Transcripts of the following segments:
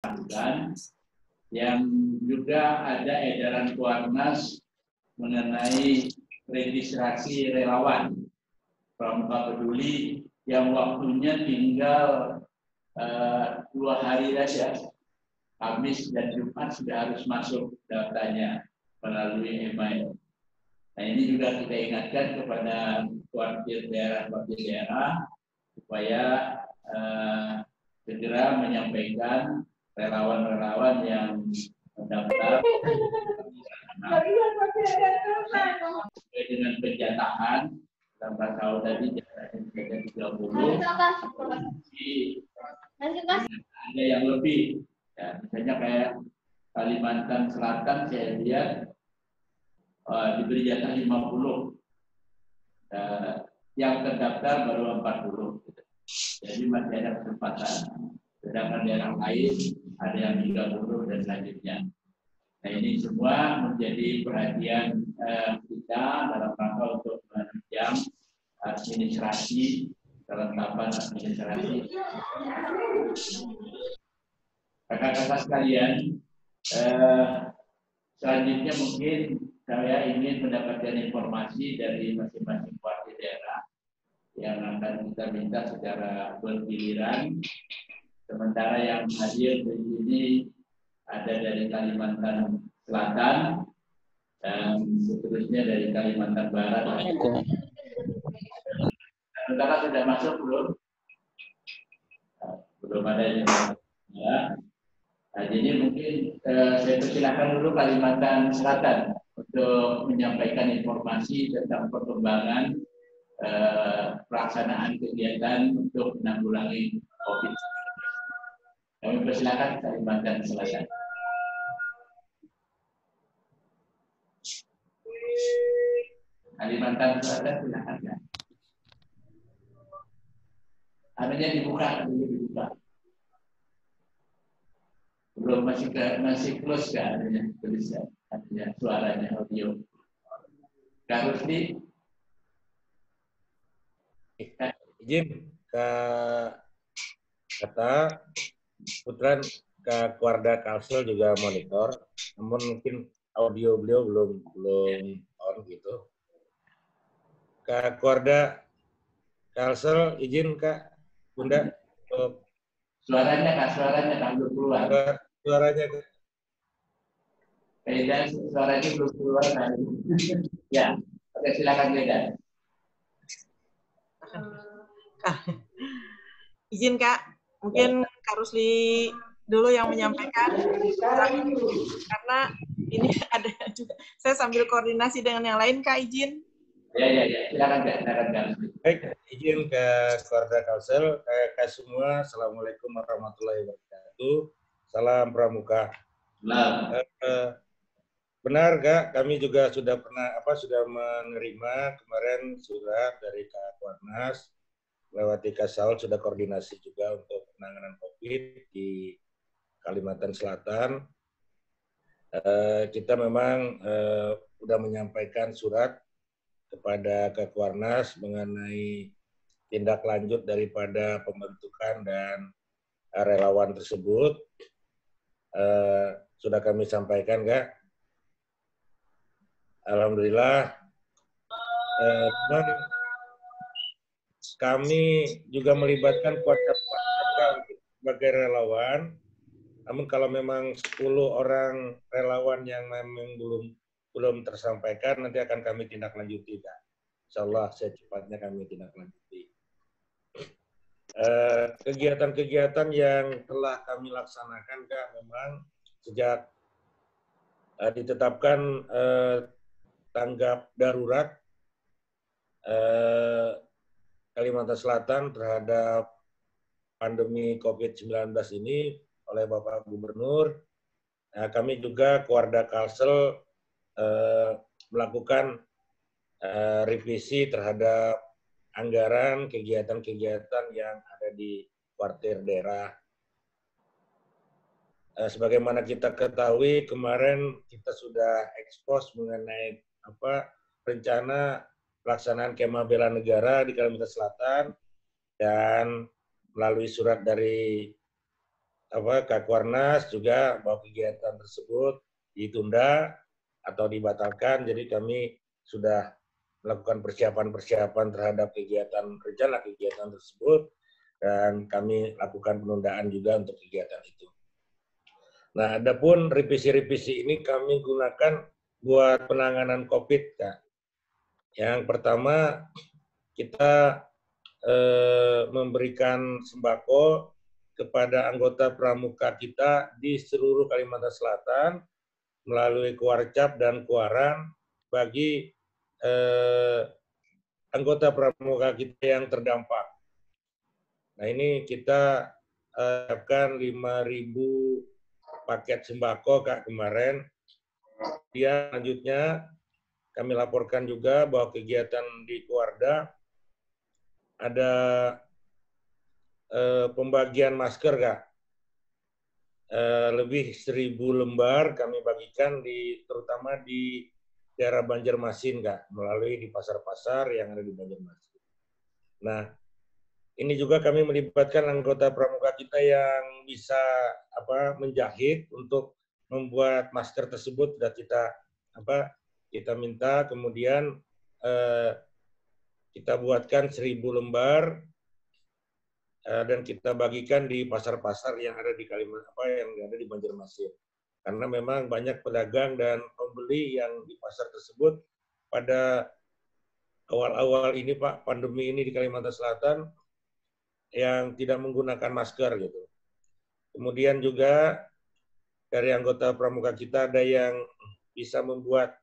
lakukan, yang juga ada edaran Kuarnas mengenai registrasi relawan Pramuka Peduli yang waktunya tinggal 2 hari saja. Kamis dan Jumat sudah harus masuk datanya melalui email. Nah, ini juga kita ingatkan kepada wakil daerah supaya segera menyampaikan relawan-relawan yang mendaftar dengan penjatahan dalam bahasa tadi jadi 30, ada yang lebih. Ya, misalnya kayak Kalimantan Selatan saya lihat diberi jatah 50, yang terdaftar baru 40. Jadi masih ada kesempatan. Sedangkan daerah lain ada yang 30 dan selanjutnya. Nah, ini semua menjadi perhatian kita dalam rangka untuk menunjang administrasi, kelengkapan administrasi. Kakak-kakak sekalian, selanjutnya mungkin saya ingin mendapatkan informasi dari masing-masing wakil daerah yang akan kita minta secara bergiliran. Sementara yang hadir di sini ada dari Kalimantan Selatan dan seterusnya dari Kalimantan Barat. Saudara sudah masuk belum? Belum ada yang ya. Nah, jadi mungkin saya persilakan dulu Kalimantan Selatan untuk menyampaikan informasi tentang perkembangan pelaksanaan kegiatan untuk menanggulangi COVID. Kami persilakan Kalimantan Selatan. Kalimantan Selatan silakan ya. Anunya dibuka. Belum masih close kan adanya tulisan, adanya suaranya audio. Kak Rusdi, izin kata Putran ke Kuarda Kalsel juga monitor, namun mungkin audio beliau belum on gitu. Kak Kuarda Kalsel, izin Kak Bunda. Suaranya belum keluar. Suaranya Beda, suaranya belum keluar. Ya, oke, silakan Beda. Izin Kak, mungkin Kak Rusli dulu yang menyampaikan karena ini ada juga. Saya sambil koordinasi dengan yang lain Kak, izin. Ya, silakan Kak. Baik, izin ke Kuarda Kalsel, Kak semua, Assalamualaikum warahmatullahi wabarakatuh. Salam Pramuka. Benar Kak, kami juga sudah menerima kemarin surat dari Kak Kuarnas lewat Kak Saul, sudah koordinasi juga untuk penanganan COVID di Kalimantan Selatan. Kita memang sudah menyampaikan surat kepada Kak Kuarnas mengenai tindak lanjut daripada pembentukan dan relawan tersebut. Sudah kami sampaikan Kak. Alhamdulillah, kami juga melibatkan keluarga sebagai relawan. Namun kalau memang 10 orang relawan yang memang belum tersampaikan, nanti akan kami tindak lanjuti, Kak. Insya Allah secepatnya kami tindak lanjuti. Kegiatan-kegiatan yang telah kami laksanakan, Kak, memang sejak ditetapkan tanggap darurat Kalimantan Selatan terhadap pandemi COVID-19 ini oleh Bapak Gubernur. Kami juga Kuarda Kalsel melakukan revisi terhadap anggaran kegiatan-kegiatan yang ada di kuartir daerah. Sebagaimana kita ketahui, kemarin kita sudah ekspos mengenai rencana pelaksanaan kemah bela negara di Kalimantan Selatan, dan melalui surat dari Kakwarnas juga bahwa kegiatan tersebut ditunda atau dibatalkan. Jadi kami sudah melakukan persiapan-persiapan terhadap rencana kegiatan tersebut, dan kami lakukan penundaan juga untuk kegiatan itu. Nah, adapun revisi-revisi ini kami gunakan buat penanganan COVID, Kak. Yang pertama, kita memberikan sembako kepada anggota pramuka kita di seluruh Kalimantan Selatan melalui Kuarcap dan Kuaran bagi anggota pramuka kita yang terdampak. Nah, ini kita siapkan 5.000 paket sembako, Kak, kemarin. Dia selanjutnya kami laporkan juga bahwa kegiatan di Kuarda ada pembagian masker, Kak. Lebih 1.000 lembar kami bagikan terutama di daerah Banjarmasin, Kak, melalui di pasar-pasar yang ada di Banjarmasin. Nah, ini juga kami melibatkan anggota pramuka kita yang bisa menjahit untuk membuat masker tersebut. Sudah kita minta, kemudian kita buatkan 1.000 lembar dan kita bagikan di pasar-pasar yang ada di yang ada di Banjarmasin. Karena memang banyak pedagang dan pembeli yang di pasar tersebut pada awal-awal ini, Pak, pandemi ini di Kalimantan Selatan yang tidak menggunakan masker gitu. Kemudian juga dari anggota pramuka kita ada yang bisa membuat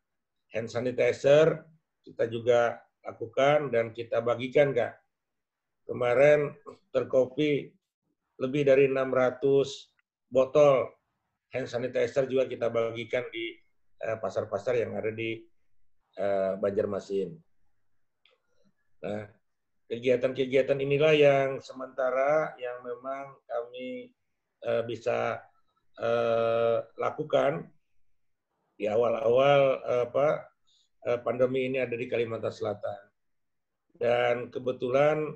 hand sanitizer, kita juga lakukan dan kita bagikan, Kak. Kemarin terkopi lebih dari 600 botol hand sanitizer juga kita bagikan di pasar-pasar yang ada di Banjarmasin. Nah, kegiatan-kegiatan inilah yang sementara yang memang kami bisa lakukan di awal-awal pandemi ini ada di Kalimantan Selatan. Dan kebetulan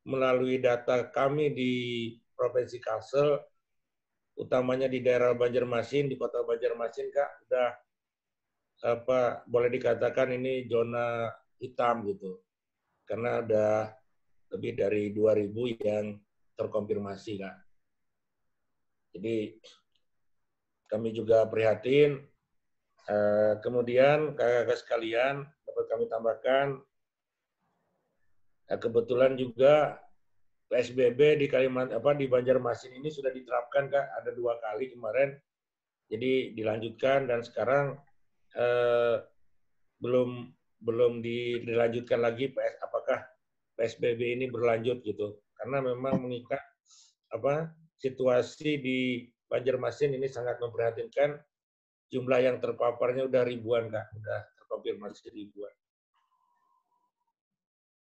melalui data kami di Provinsi Kalsel, utamanya di daerah Banjarmasin, di kota Banjarmasin, Kak, udah boleh dikatakan ini zona hitam gitu. Karena ada lebih dari 2.000 yang terkonfirmasi, Kak. Jadi kami juga prihatin. Kemudian kakak-kakak sekalian, dapat kami tambahkan, kebetulan juga PSBB di di Banjarmasin ini sudah diterapkan, Kak, ada 2 kali kemarin. Jadi dilanjutkan dan sekarang belum dilanjutkan lagi apakah PSBB ini berlanjut gitu. Karena memang mengikat situasi di Banjarmasin ini sangat memprihatinkan. Jumlah yang terpaparnya udah ribuan, Kak, udah terkonfirmasi ribuan.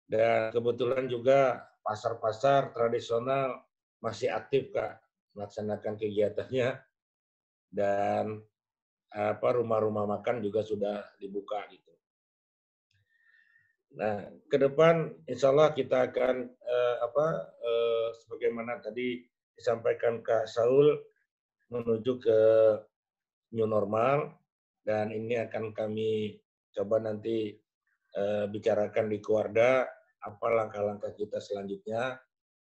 Dan kebetulan juga pasar-pasar tradisional masih aktif, Kak, melaksanakan kegiatannya, dan rumah-rumah makan juga sudah dibuka gitu. Nah, ke depan insya Allah kita akan sebagaimana tadi disampaikan Kak Saul, menuju ke new normal, dan ini akan kami coba nanti bicarakan di Kuarda apa langkah-langkah kita selanjutnya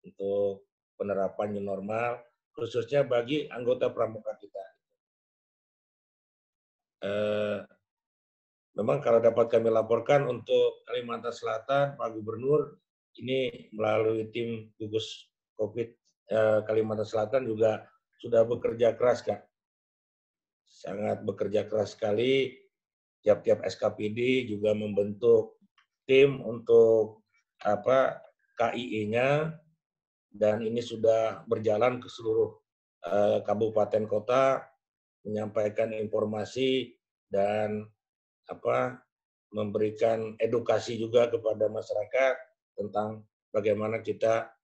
untuk penerapan new normal, khususnya bagi anggota pramuka kita. Memang kalau dapat kami laporkan untuk Kalimantan Selatan, Pak Gubernur ini melalui tim gugus COVID Kalimantan Selatan juga sudah bekerja keras, Kak. Sangat bekerja keras sekali. Tiap-tiap SKPD juga membentuk tim untuk KIE-nya, dan ini sudah berjalan ke seluruh kabupaten kota, menyampaikan informasi dan memberikan edukasi juga kepada masyarakat tentang bagaimana kita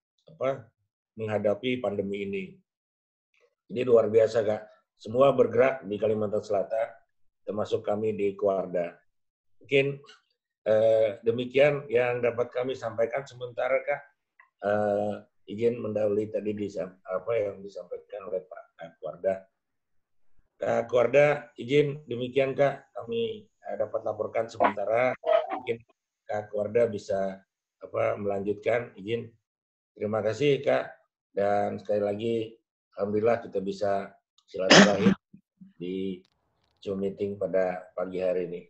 menghadapi pandemi ini. Ini luar biasa, Kak. Semua bergerak di Kalimantan Selatan, termasuk kami di Kuarda. Mungkin demikian yang dapat kami sampaikan sementara, Kak. Izin mendahului tadi yang disampaikan oleh Pak Kuarda. Kak Kuarda, izin demikian Kak, kami dapat laporkan sementara. Mungkin Kak Kuarda bisa melanjutkan, izin. Terima kasih Kak, dan sekali lagi alhamdulillah kita bisa silaturahim di Zoom meeting pada pagi hari ini.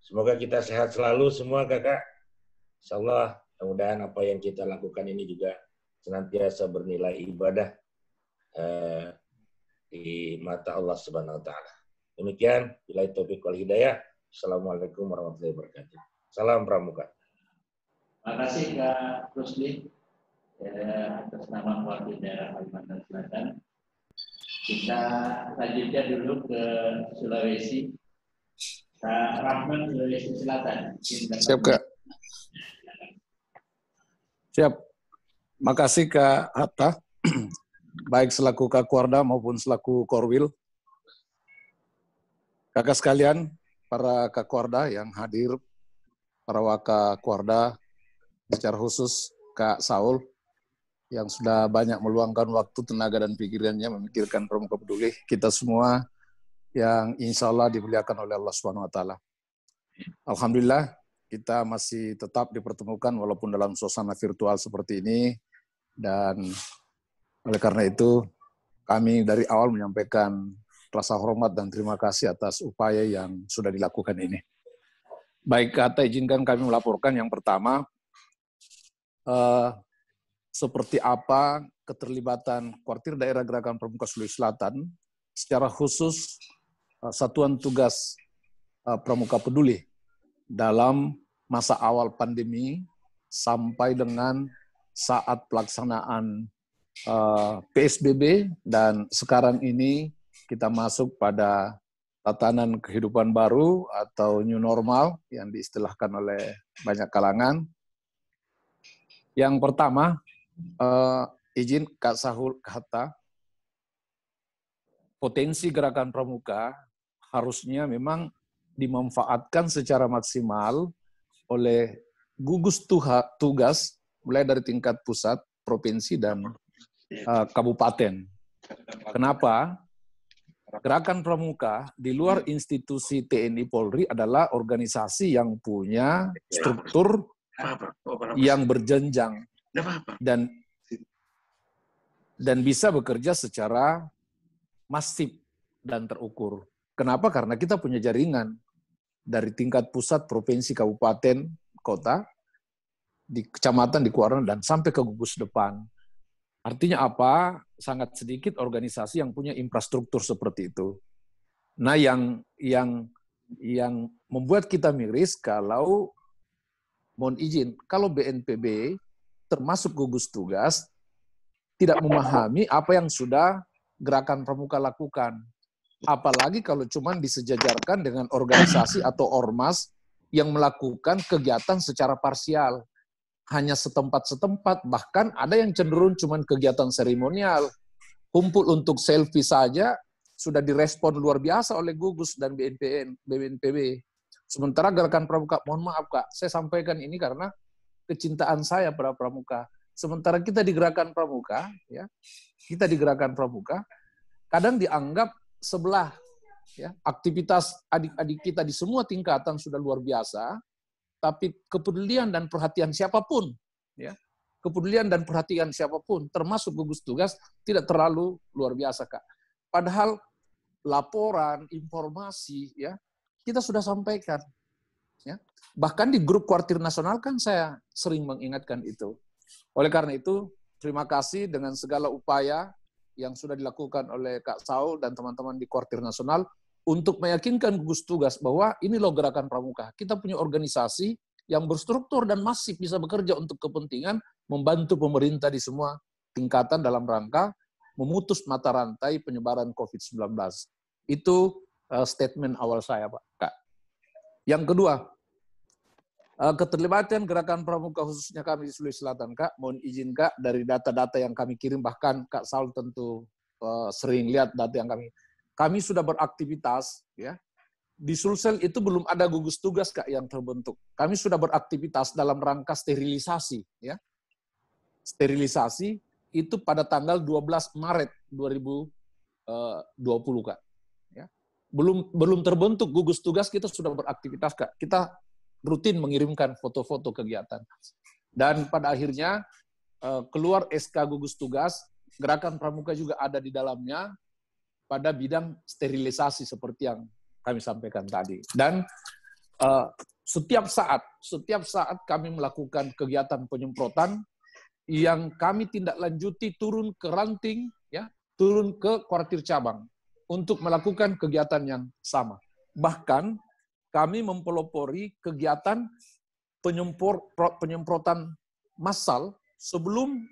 Semoga kita sehat selalu semua Kakak. Insyaallah mudah-mudahan apa yang kita lakukan ini juga senantiasa bernilai ibadah di mata Allah Subhanahu wa taala. Demikian, billahi taufiq wal hidayah. Assalamualaikum warahmatullahi wabarakatuh. Salam Pramuka. Terima kasih Kak Rusli atas nama Wakil Daerah Kalimantan Selatan. Kita lanjutkan dulu ke Sulawesi. Kak Rahman, Sulawesi Selatan. Siap Kak. Siap. Makasih Kak Hatta, baik selaku Kak Kuarda maupun selaku Korwil. Kakak sekalian, para Kak Kuarda yang hadir, para Waka Kuarda, secara khusus Kak Saul, yang sudah banyak meluangkan waktu, tenaga, dan pikirannya memikirkan Pramuka Peduli. Kita semua yang insya Allah dimuliakan oleh Allah SWT. Alhamdulillah, kita masih tetap dipertemukan walaupun dalam suasana virtual seperti ini. Dan oleh karena itu, kami dari awal menyampaikan rasa hormat dan terima kasih atas upaya yang sudah dilakukan ini. Baik, kata izinkan kami melaporkan yang pertama, seperti apa keterlibatan Kuartir Daerah Gerakan Pramuka Sulawesi Selatan, secara khusus Satuan Tugas Pramuka Peduli dalam masa awal pandemi sampai dengan saat pelaksanaan PSBB, dan sekarang ini kita masuk pada tatanan kehidupan baru atau new normal yang diistilahkan oleh banyak kalangan. Yang pertama, izin Kak Sahul Hatta, potensi Gerakan Pramuka harusnya memang dimanfaatkan secara maksimal oleh gugus tugas mulai dari tingkat pusat, provinsi, dan kabupaten. Kenapa? Gerakan Pramuka di luar institusi TNI Polri adalah organisasi yang punya struktur yang berjenjang dan bisa bekerja secara masif dan terukur. Kenapa? Karena kita punya jaringan dari tingkat pusat, provinsi, kabupaten, kota, di kecamatan, di kelurahan, dan sampai ke gugus depan. Artinya apa? Sangat sedikit organisasi yang punya infrastruktur seperti itu. Nah, yang membuat kita miris kalau, mohon izin, kalau BNPB termasuk gugus tugas tidak memahami apa yang sudah Gerakan Pramuka lakukan. Apalagi kalau cuma disejajarkan dengan organisasi atau ormas yang melakukan kegiatan secara parsial. Hanya setempat-setempat, bahkan ada yang cenderung cuma kegiatan seremonial. Kumpul untuk selfie saja sudah direspon luar biasa oleh gugus dan BNPB. Sementara Gerakan Pramuka, mohon maaf Kak, saya sampaikan ini karena kecintaan saya pada Pramuka. Sementara kita di Gerakan Pramuka, ya, kadang dianggap sebelah, ya, aktivitas adik-adik kita di semua tingkatan sudah luar biasa, tapi kepedulian dan perhatian siapapun, ya, termasuk gugus tugas, tidak terlalu luar biasa, Kak. Padahal laporan, informasi, ya, kita sudah sampaikan, ya. Bahkan di grup Kuartir Nasional kan saya sering mengingatkan itu. Oleh karena itu, terima kasih dengan segala upaya yang sudah dilakukan oleh Kak Saul dan teman-teman di Kuartir Nasional untuk meyakinkan gugus tugas bahwa ini loh Gerakan Pramuka. Kita punya organisasi yang berstruktur dan masif bisa bekerja untuk kepentingan membantu pemerintah di semua tingkatan dalam rangka memutus mata rantai penyebaran COVID-19. Itu statement awal saya, Pak. Kak. Yang kedua, keterlibatan Gerakan Pramuka khususnya kami di Sulawesi Selatan, Kak, mohon izin Kak, dari data-data yang kami kirim, bahkan Kak Saul tentu sering lihat data yang kami sudah beraktivitas, ya. Di Sulsel itu belum ada gugus tugas, Kak, yang terbentuk. Kami sudah beraktivitas dalam rangka sterilisasi, ya. Sterilisasi itu pada tanggal 12 Maret 2020, Kak. Ya. Belum terbentuk gugus tugas, kita sudah beraktivitas, Kak. Kita rutin mengirimkan foto-foto kegiatan. Dan pada akhirnya keluar SK gugus tugas, Gerakan Pramuka juga ada di dalamnya pada bidang sterilisasi seperti yang kami sampaikan tadi. Dan setiap saat kami melakukan kegiatan penyemprotan yang kami tindak lanjuti turun ke ranting, ya, turun ke kuartir cabang untuk melakukan kegiatan yang sama. Bahkan kami mempelopori kegiatan penyemprotan massal sebelum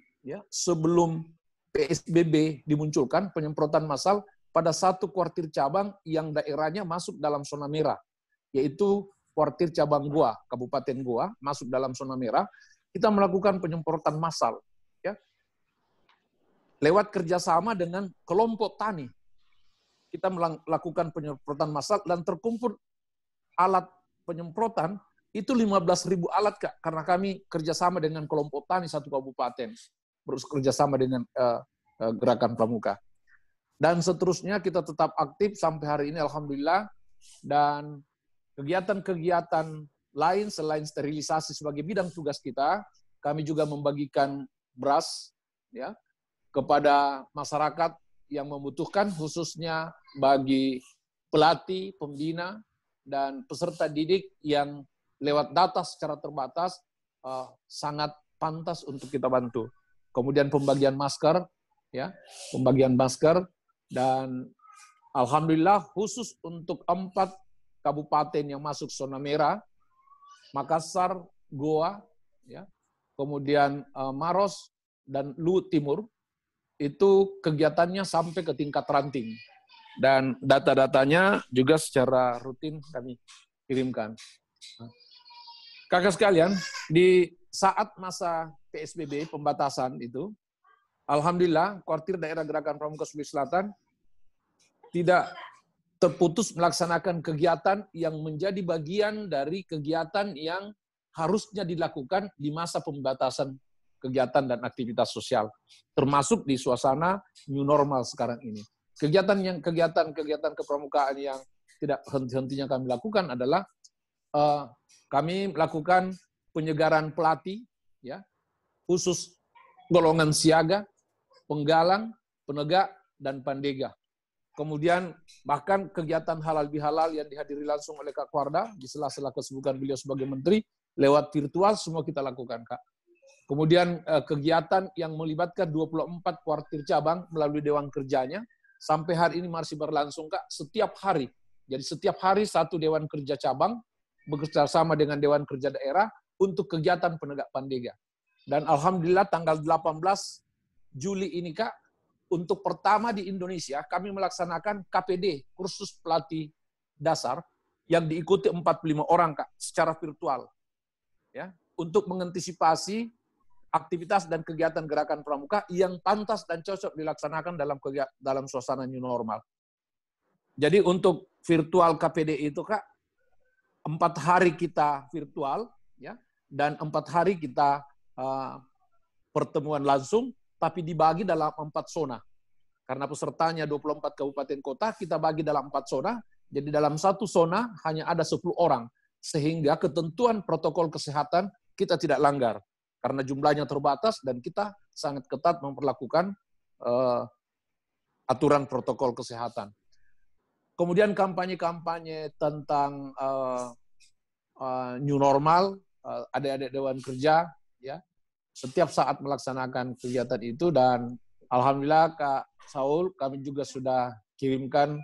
PSBB dimunculkan, penyemprotan massal pada satu kuartir cabang yang daerahnya masuk dalam zona merah, yaitu kuartir cabang Goa, Kabupaten Goa, masuk dalam zona merah. Kita melakukan penyemprotan massal, ya, lewat kerjasama dengan kelompok tani. Kita melakukan penyemprotan massal dan terkumpul alat penyemprotan itu 15.000 alat, Kak, karena kami kerjasama dengan kelompok tani satu kabupaten, kerjasama dengan Gerakan Pramuka. Dan seterusnya kita tetap aktif sampai hari ini, alhamdulillah. Dan kegiatan-kegiatan lain selain sterilisasi sebagai bidang tugas kita, kami juga membagikan beras, ya, kepada masyarakat yang membutuhkan, khususnya bagi pelatih, pembina, dan peserta didik yang lewat data secara terbatas sangat pantas untuk kita bantu. Kemudian pembagian masker, ya, pembagian masker, dan alhamdulillah khusus untuk 4 kabupaten yang masuk zona merah, Makassar, Goa, ya, kemudian Maros dan Luwu Timur, itu kegiatannya sampai ke tingkat ranting. Dan data-datanya juga secara rutin kami kirimkan. Kakak sekalian, di saat masa PSBB, pembatasan itu, alhamdulillah, kuartir daerah Gerakan Pramuka Sulawesi Selatan tidak terputus melaksanakan kegiatan yang menjadi bagian dari kegiatan yang harusnya dilakukan di masa pembatasan kegiatan dan aktivitas sosial, termasuk di suasana new normal sekarang ini. Kegiatan kepramukaan yang tidak henti-hentinya kami lakukan adalah kami melakukan penyegaran pelatih, ya, khusus golongan siaga, penggalang, penegak, dan pandega. Kemudian bahkan kegiatan halal bihalal yang dihadiri langsung oleh Kak Kuarda di sela-sela kesibukan beliau sebagai menteri, lewat virtual semua kita lakukan, Kak. Kemudian kegiatan yang melibatkan 24 kuartir cabang melalui dewan kerjanya sampai hari ini masih berlangsung, Kak, setiap hari. Jadi setiap hari satu dewan kerja cabang bekerja sama dengan dewan kerja daerah untuk kegiatan penegak pandega. Dan alhamdulillah tanggal 18 Juli ini, Kak, untuk pertama di Indonesia kami melaksanakan KPD, kursus pelatih dasar, yang diikuti 45 orang, Kak, secara virtual. Ya, untuk mengantisipasi aktivitas dan kegiatan Gerakan Pramuka yang pantas dan cocok dilaksanakan dalam suasana new normal. Jadi untuk virtual KPD itu, Kak, 4 hari kita virtual, ya, dan 4 hari kita pertemuan langsung, tapi dibagi dalam 4 zona. Karena pesertanya 24 kabupaten kota, kita bagi dalam 4 zona, jadi dalam satu zona hanya ada 10 orang, sehingga ketentuan protokol kesehatan kita tidak langgar. Karena jumlahnya terbatas dan kita sangat ketat memperlakukan aturan protokol kesehatan. Kemudian kampanye-kampanye tentang new normal, adik-adik dewan kerja, ya, setiap saat melaksanakan kegiatan itu. Dan alhamdulillah Kak Saul, kami juga sudah kirimkan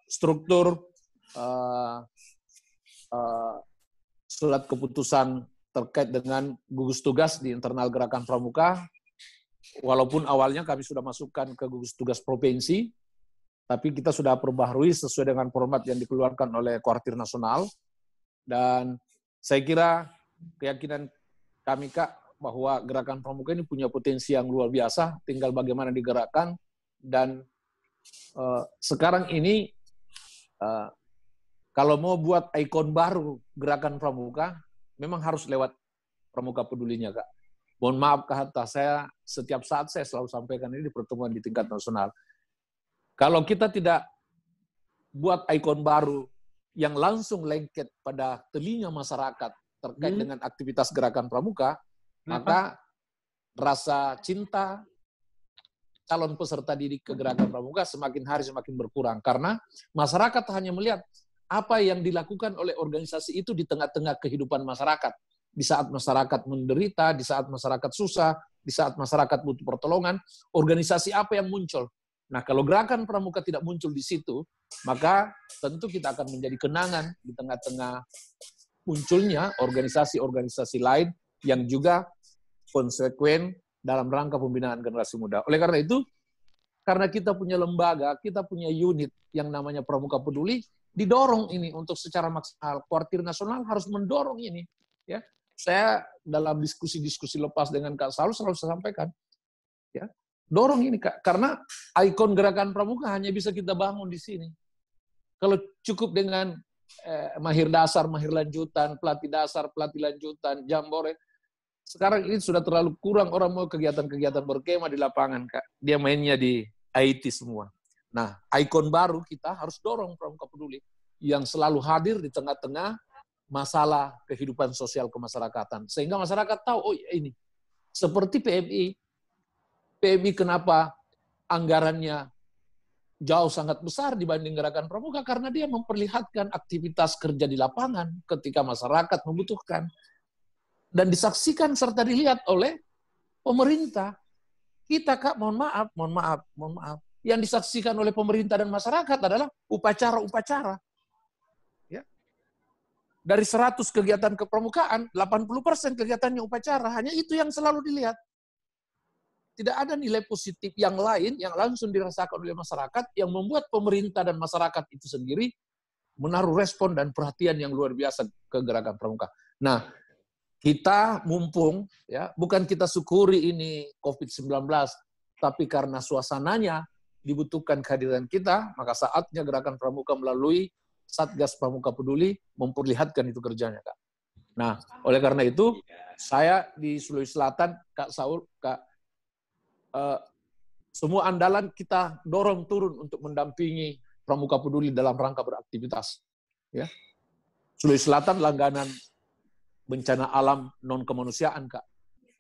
struktur surat keputusan terkait dengan gugus tugas di internal Gerakan Pramuka. Walaupun awalnya kami sudah masukkan ke gugus tugas provinsi, tapi kita sudah perbaharui sesuai dengan format yang dikeluarkan oleh Kuartir Nasional. Dan saya kira keyakinan kami, Kak, bahwa Gerakan Pramuka ini punya potensi yang luar biasa, tinggal bagaimana digerakkan. Dan sekarang ini kalau mau buat ikon baru Gerakan Pramuka, memang harus lewat Pramuka Pedulinya, Kak. Mohon maaf Kak Hatta, saya setiap saat saya selalu sampaikan ini di pertemuan di tingkat nasional. Kalau kita tidak buat ikon baru yang langsung lengket pada telinga masyarakat terkait dengan aktivitas gerakan pramuka, maka rasa cinta calon peserta didik ke gerakan pramuka semakin hari semakin berkurang. Karena masyarakat hanya melihat apa yang dilakukan oleh organisasi itu di tengah-tengah kehidupan masyarakat. Di saat masyarakat menderita, di saat masyarakat susah, di saat masyarakat butuh pertolongan, organisasi apa yang muncul? Nah, kalau gerakan pramuka tidak muncul di situ, maka tentu kita akan menjadi kenangan di tengah-tengah munculnya organisasi-organisasi lain yang juga konsekuen dalam rangka pembinaan generasi muda. Oleh karena itu, karena kita punya lembaga, kita punya unit yang namanya Pramuka Peduli, didorong ini untuk secara maksimal. Kuartir nasional harus mendorong ini. Ya, saya dalam diskusi-diskusi lepas dengan Kak Saul selalu saya sampaikan, ya, dorong ini Kak, karena ikon gerakan pramuka hanya bisa kita bangun di sini. Kalau cukup dengan mahir dasar, mahir lanjutan, pelatih dasar, pelatih lanjutan, jambore, sekarang ini sudah terlalu kurang orang mau kegiatan-kegiatan berkemah di lapangan Kak. Dia mainnya di IT semua. Nah, ikon baru kita harus dorong Pramuka Peduli yang selalu hadir di tengah-tengah masalah kehidupan sosial kemasyarakatan. Sehingga masyarakat tahu, oh ini. Seperti PMI. PMI kenapa anggarannya jauh sangat besar dibanding gerakan pramuka? Karena dia memperlihatkan aktivitas kerja di lapangan ketika masyarakat membutuhkan. Dan disaksikan serta dilihat oleh pemerintah. Kita Kak, mohon maaf. Yang disaksikan oleh pemerintah dan masyarakat adalah upacara-upacara. Dari 100 kegiatan kepramukaan, 80% kegiatannya upacara. Hanya itu yang selalu dilihat. Tidak ada nilai positif yang lain yang langsung dirasakan oleh masyarakat yang membuat pemerintah dan masyarakat itu sendiri menaruh respon dan perhatian yang luar biasa ke gerakan pramuka. Nah, kita mumpung, ya, bukan kita syukuri ini COVID-19, tapi karena suasananya dibutuhkan kehadiran kita, maka saatnya gerakan pramuka melalui Satgas Pramuka Peduli memperlihatkan itu kerjanya, Kak. Nah, oleh karena itu, saya di Sulawesi Selatan, Kak Saul, Kak, semua andalan kita dorong turun untuk mendampingi Pramuka Peduli dalam rangka beraktivitas. Ya. Sulawesi Selatan langganan bencana alam non-kemanusiaan, Kak.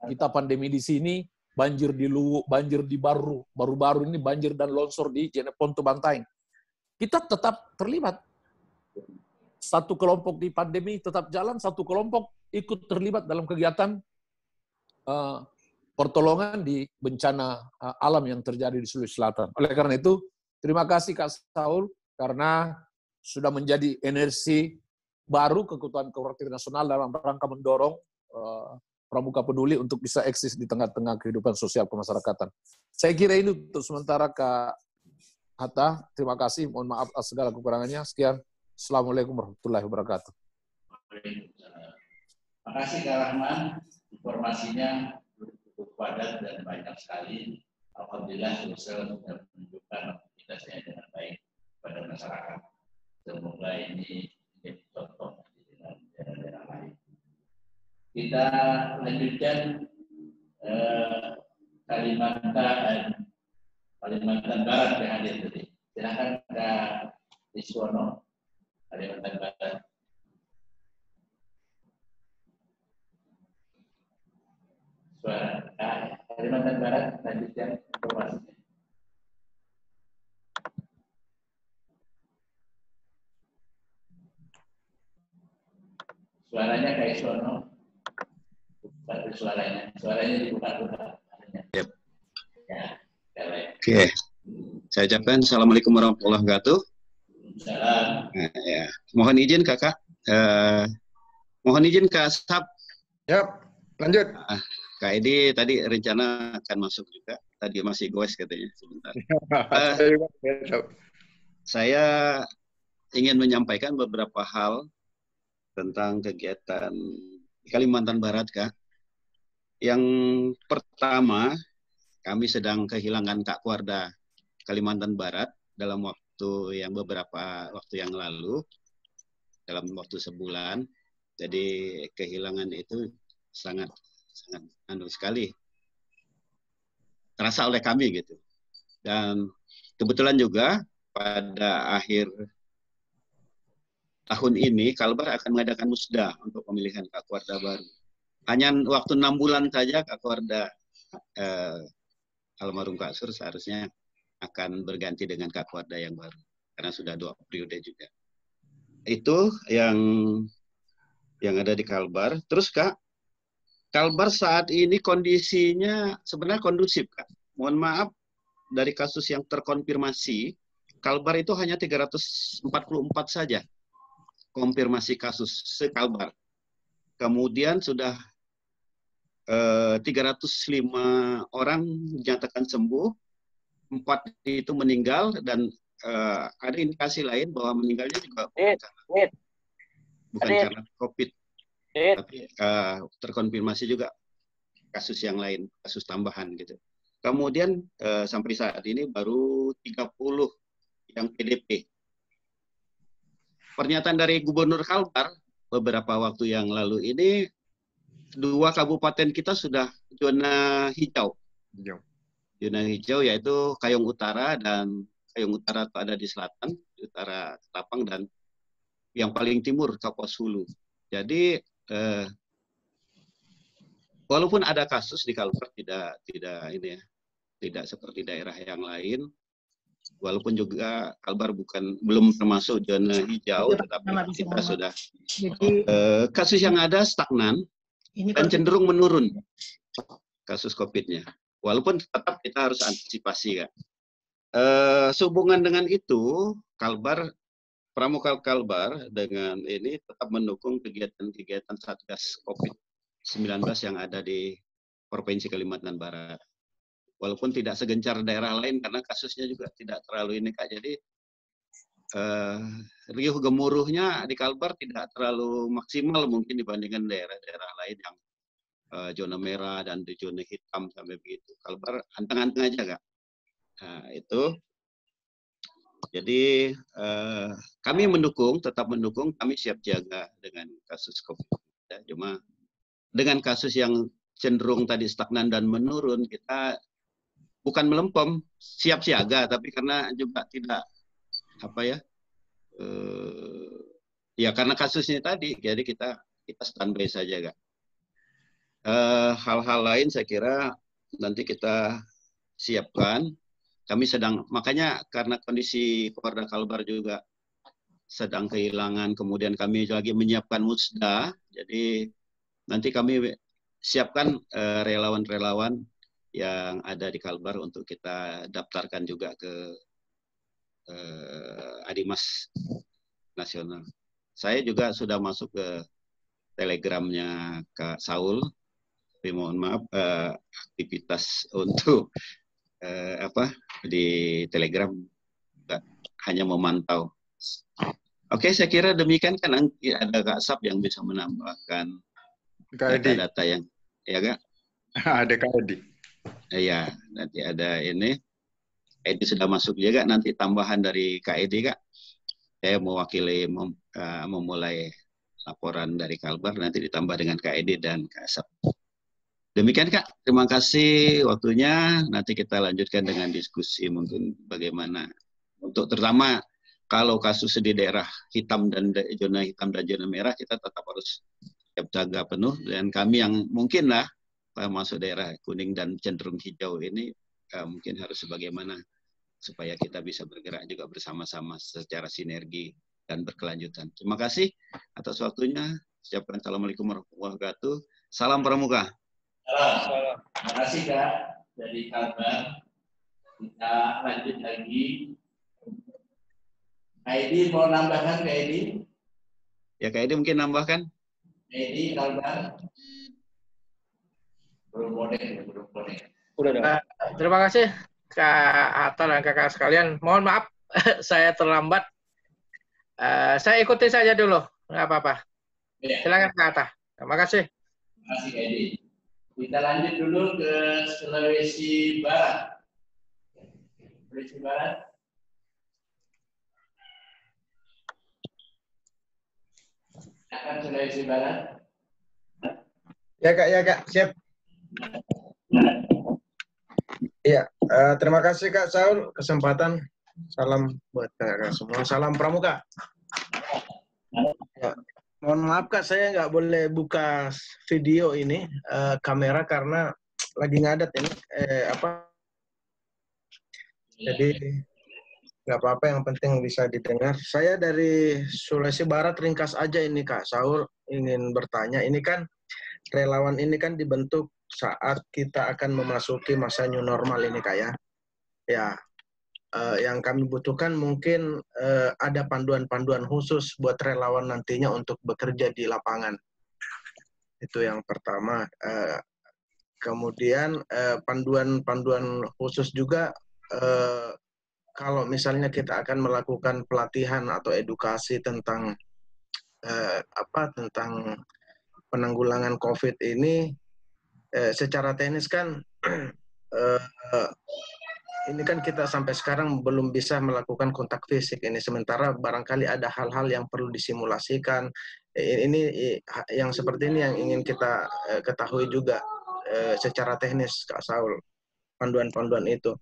Kita pandemi di sini, banjir di Luwu, banjir di baru-baru ini banjir dan longsor di Jeneponto Bantaeng. Kita tetap terlibat. Satu kelompok di pandemi tetap jalan, satu kelompok ikut terlibat dalam kegiatan pertolongan di bencana alam yang terjadi di Sulawesi Selatan. Oleh karena itu, terima kasih Kak Saul, karena sudah menjadi energi baru Keketuaan Kuartir Nasional dalam rangka mendorong Pramuka Peduli untuk bisa eksis di tengah-tengah kehidupan sosial kemasyarakatan. Saya kira ini untuk sementara Kak Hatta. Terima kasih, mohon maaf atas segala kekurangannya. Sekian. Assalamualaikum warahmatullahi wabarakatuh. Terima kasih Kak Rahman, informasinya cukup padat dan banyak sekali. Alhamdulillah Sulsel sudah menunjukkan aktivitasnya dengan baik pada masyarakat. Semoga ini menjadi contoh dengan daerah-daerah lain. Kita lanjutkan Kalimantan Barat yang hadir tadi. Silakan Kak Iswono. Kalimantan Barat. Suara Kalimantan Barat lanjutkan informasinya. Suaranya kayak Sono. Bukan suaranya dibuka-buka. Yep. Ya, Oke. Saya ucapkan Assalamualaikum warahmatullahi wabarakatuh. Salam. Ya. Mohon izin Kakak. Mohon izin Kak Sab. Yap, lanjut. Kak Edi tadi rencana akan masuk juga. Tadi masih goes katanya sebentar. Saya ingin menyampaikan beberapa hal tentang kegiatan di Kalimantan Barat, Kak. Yang pertama, kami sedang kehilangan Kak Kuarda Kalimantan Barat dalam beberapa waktu yang lalu, dalam waktu sebulan. Jadi kehilangan itu sangat sangat sekali terasa oleh kami gitu. Dan kebetulan juga pada akhir tahun ini Kalbar akan mengadakan musda untuk pemilihan Kakwarda baru. Hanya waktu 6 bulan saja Kakwarda almarhum Kak Sur seharusnya akan berganti dengan Kakwarda yang baru karena sudah 2 periode juga. Itu yang ada di Kalbar. Terus Kak, Kalbar saat ini kondisinya sebenarnya kondusif Kak. Mohon maaf, dari kasus yang terkonfirmasi, Kalbar itu hanya 344 saja konfirmasi kasus se-Kalbar. Kemudian sudah 305 orang dinyatakan sembuh, 4 itu meninggal, dan ada indikasi lain bahwa meninggalnya juga bukan karena COVID, tapi terkonfirmasi juga kasus yang lain, kasus tambahan gitu. Kemudian sampai saat ini baru 30 yang PDP. Pernyataan dari Gubernur Kalbar beberapa waktu yang lalu ini, 2 kabupaten kita sudah zona hijau. Zona hijau yaitu Kayong Utara, dan Kayong Utara itu ada di selatan, di utara Ketapang, dan yang paling timur Kapuas Hulu. Jadi walaupun ada kasus di Kalbar tidak seperti daerah yang lain. Walaupun juga Kalbar belum termasuk zona hijau, tetapi kita sudah kasus yang ada stagnan dan cenderung menurun kasus COVID-nya. Walaupun tetap kita harus antisipasi ya. Sehubungan dengan itu, Pramuka Kalbar dengan ini tetap mendukung kegiatan-kegiatan Satgas COVID-19 yang ada di Provinsi Kalimantan Barat. Walaupun tidak segencar daerah lain karena kasusnya juga tidak terlalu ini Kak. Jadi riuh gemuruhnya di Kalbar tidak terlalu maksimal mungkin dibandingkan daerah-daerah lain yang zona merah dan di zona hitam sampai begitu. Kalbar anteng-anteng aja Kak. Nah, itu. Jadi kami tetap mendukung, kami siap jaga dengan kasus COVID. Ya, cuma dengan kasus yang cenderung tadi stagnan dan menurun, kita bukan melempem, siap siaga, tapi karena juga tidak ya karena kasusnya tadi, jadi kita standby saja Kak. Hal-hal lain saya kira nanti kita siapkan. Kami makanya karena kondisi Kakwarda Kalbar juga sedang kehilangan, kemudian kami lagi menyiapkan musda, jadi nanti kami siapkan relawan-relawan yang ada di Kalbar untuk kita daftarkan juga ke Adimas Nasional. Saya juga sudah masuk ke telegramnya Kak Saul, tapi mohon maaf aktivitas untuk di Telegram hanya memantau. Oke, saya kira demikian. Kan ada Kak Sap yang bisa menambahkan data-data yang ya Kak. Ada Kak Edi. Ya, nanti ada ini. Edi sudah masuk juga, nanti tambahan dari Kak Edi Kak. Saya mewakili memulai laporan dari Kalbar, nanti ditambah dengan Kak Edi dan Kak Sap. Demikian Kak, terima kasih waktunya. Nanti kita lanjutkan dengan diskusi mungkin bagaimana untuk terutama kalau kasus di daerah hitam dan zona hitam dan zona merah, kita tetap harus siap jaga penuh, dan kami yang mungkin lah masuk daerah kuning dan cenderung hijau ini mungkin harus bagaimana supaya kita bisa bergerak juga bersama-sama secara sinergi dan berkelanjutan. Terima kasih atas waktunya. Siapkan. Assalamualaikum warahmatullahi wabarakatuh. Salam Pramuka. Terima kasih Kak dari Kalbar. Kita lanjut lagi. Kak Edi mau nambahkan Kak Edi? Ya Kak Edi mungkin nambahkan. Kak Edi Kalbar. Belum boleh. Udah. Terima kasih Kak Atta dan kakak sekalian. Mohon maaf saya terlambat. Saya ikuti saja dulu, nggak apa-apa. Ya. Silakan Kak Atta. Terima kasih. Terima kasih Kak Edi. Kita lanjut dulu ke Sulawesi Barat. Sulawesi Barat. Akan Sulawesi Barat. Ya Kak, siap. Terima kasih Kak Saul, kesempatan. Salam buat Kak semua. Salam Pramuka. Ya. Mohon maaf Kak, saya nggak boleh buka video ini, kamera karena lagi ngadat ini. Jadi nggak apa-apa, yang penting bisa didengar. Saya dari Sulawesi Barat, ringkas aja ini Kak Saul, ingin bertanya. Ini kan relawan ini kan dibentuk saat kita akan memasuki masa new normal ini Kak ya. Ya, yang kami butuhkan mungkin ada panduan-panduan khusus buat relawan nantinya untuk bekerja di lapangan. Itu yang pertama. Kemudian panduan-panduan khusus juga kalau misalnya kita akan melakukan pelatihan atau edukasi tentang tentang penanggulangan COVID ini, secara teknis kan ini kan kita sampai sekarang belum bisa melakukan kontak fisik ini, sementara barangkali ada hal-hal yang perlu disimulasikan. Ini yang seperti ini yang ingin kita ketahui juga secara teknis Kak Saul, panduan-panduan itu.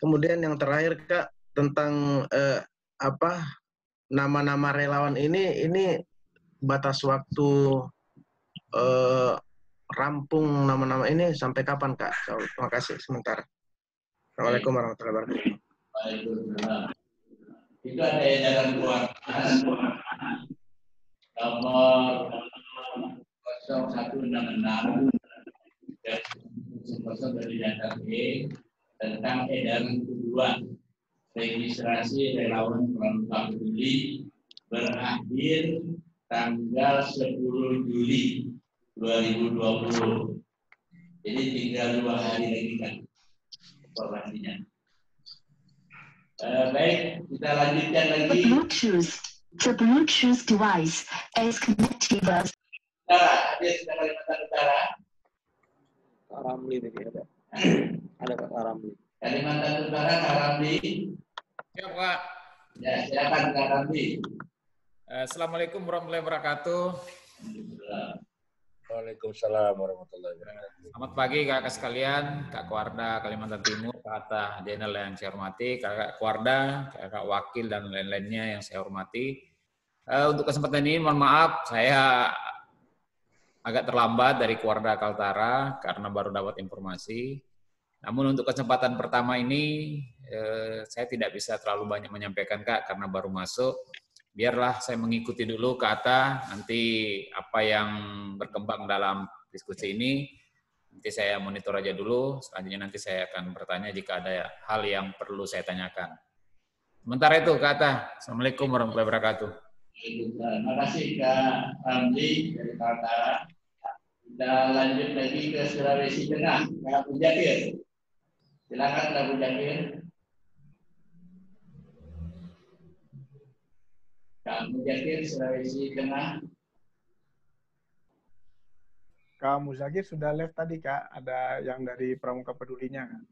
Kemudian yang terakhir Kak, tentang nama-nama relawan ini batas waktu rampung nama-nama ini sampai kapan Kak Saul? Terima kasih sementara. Assalamualaikum warahmatullahi wabarakatuh. Waalaikumsalam. Itu ada edaran keluarga nomor 0166 dari data B tentang edaran kedua registrasi relawan Pramuka Peduli berakhir tanggal 10 Juli 2020. Jadi tinggal 2 hari lagi kan informasinya. Baik, kita lanjutkan lagi. The Bluetooth device is connected. Hadir sudah Kalimantan Utara. Kak Ramli tadi ada. Ada Kak Ramli. Kalimantan Utara, Kak Ramli. Ya Pak. Ya, silakan Kak Ramli. Assalamualaikum warahmatullahi wabarakatuh. Waalaikumsalam warahmatullahi wabarakatuh. Selamat pagi kakak sekalian, Kak Kuarda Kalimantan Timur, Kak Atta Jenal yang saya hormati, Kakak Kuarda, Kakak Wakil dan lain-lainnya yang saya hormati. Untuk kesempatan ini mohon maaf saya agak terlambat dari Kuarda Kaltara karena baru dapat informasi. Namun untuk kesempatan pertama ini saya tidak bisa terlalu banyak menyampaikan Kak karena baru masuk. Biarlah saya mengikuti dulu ke Atta, nanti apa yang berkembang dalam diskusi ini, nanti saya monitor aja dulu, selanjutnya nanti saya akan bertanya jika ada hal yang perlu saya tanyakan. Sementara itu, Kak Atta, Assalamualaikum warahmatullahi wabarakatuh. Terima kasih Kak Ramli dari Kaltara. Kita lanjut lagi ke Sulawesi Tengah, Kak Mujakir. Silakan Kak Mujakir. Kak Mujakir, Sulawesi Tengah. Kak Muzakir sudah live tadi Kak, ada yang dari Pramuka Pedulinya Kak.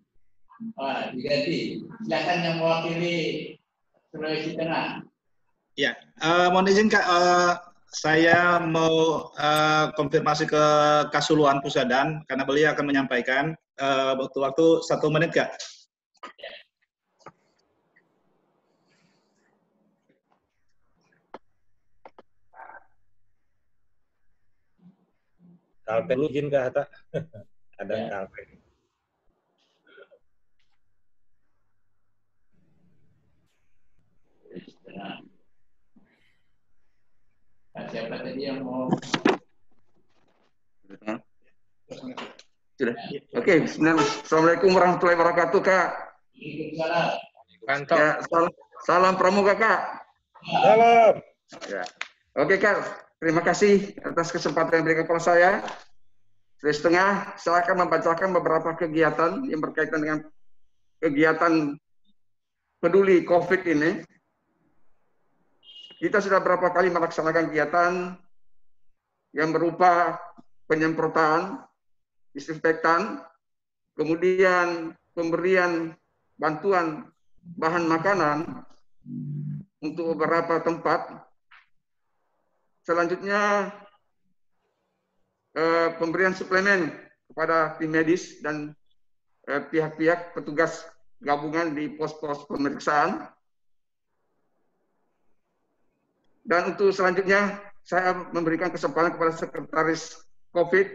Wah, diganti. Silakan yang mewakili Sulawesi Tengah. Ya, mohon izin Kak, saya mau konfirmasi ke Kasuluan Pusadan karena beliau akan menyampaikan waktu 1 menit Kak. Kalpen izin Kak Hatta? Ada ya. Kalpen. Siapa tadi yang mau? Sudah. Oke, Assalamualaikum warahmatullahi wabarakatuh Kak. Waalaikumsalam. Ya, salam Pramuka Kak. Salam. Ya. Oke Kak. Terima kasih atas kesempatan yang diberikan kepada saya. Setengah, saya akan membacakan beberapa kegiatan yang berkaitan dengan kegiatan peduli COVID ini. Kita sudah berapa kali melaksanakan kegiatan yang berupa penyemprotan, disinfektan, kemudian pemberian bantuan bahan makanan untuk beberapa tempat. Selanjutnya, pemberian suplemen kepada tim medis dan pihak-pihak petugas gabungan di pos-pos pemeriksaan. Dan untuk selanjutnya, saya memberikan kesempatan kepada Sekretaris COVID,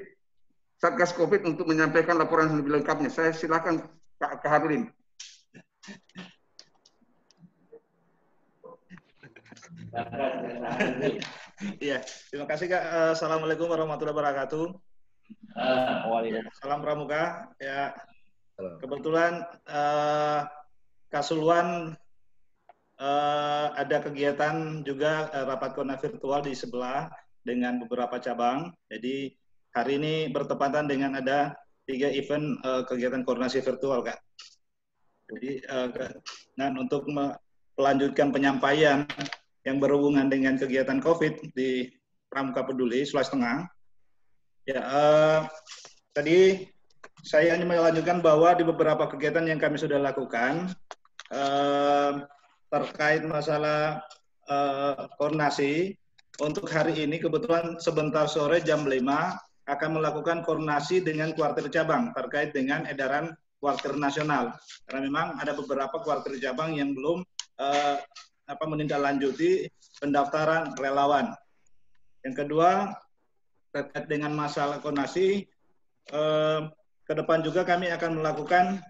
Satgas COVID untuk menyampaikan laporan lebih lengkapnya. Saya silakan Pak Harudin. Iya, terima kasih Kak. Assalamualaikum warahmatullahi wabarakatuh. Salam Pramuka. Ya, kebetulan Kasuluan ada kegiatan juga rapat koordinasi virtual di sebelah dengan beberapa cabang. Jadi hari ini bertepatan dengan ada 3 event kegiatan koordinasi virtual, Kak. Jadi dan untuk melanjutkan penyampaian yang berhubungan dengan kegiatan COVID di Pramuka Peduli Sulawesi Tengah. Ya, tadi saya hanya melanjutkan bahwa di beberapa kegiatan yang kami sudah lakukan terkait masalah koordinasi, untuk hari ini kebetulan sebentar sore jam 5 akan melakukan koordinasi dengan kuartir cabang terkait dengan edaran kuartir nasional. Karena memang ada beberapa kuartir cabang yang belum menindaklanjuti pendaftaran relawan. Yang kedua, terkait dengan masalah koordinasi, ke depan juga kami akan melakukan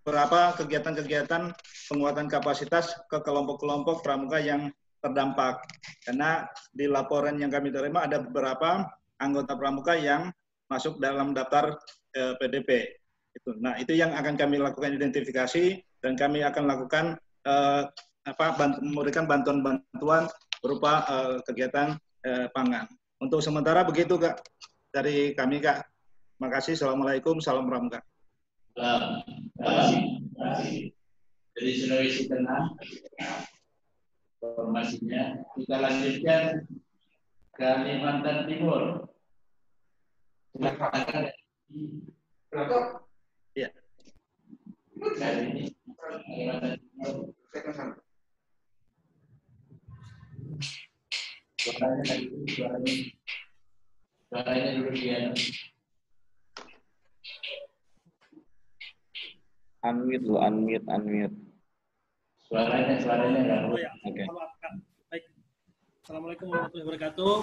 beberapa kegiatan-kegiatan penguatan kapasitas ke kelompok-kelompok pramuka yang terdampak. Karena di laporan yang kami terima ada beberapa anggota pramuka yang masuk dalam daftar PDP. Nah, itu yang akan kami lakukan identifikasi dan kami akan lakukan memberikan bantuan-bantuan berupa kegiatan pangan. Untuk sementara begitu Kak dari kami Kak. Makasih. Assalamualaikum. Salam Pramuka. Terima kasih. Dari Sulawesi Tengah informasinya. Kita lanjutkan Kalimantan Timur. Silakan. Ya. Kali ini Kalimantan Timur. Suaranya dulu dia. Unmute. Suaranya nggak. Oh ya. Oke. Baik. Assalamualaikum warahmatullahi wabarakatuh.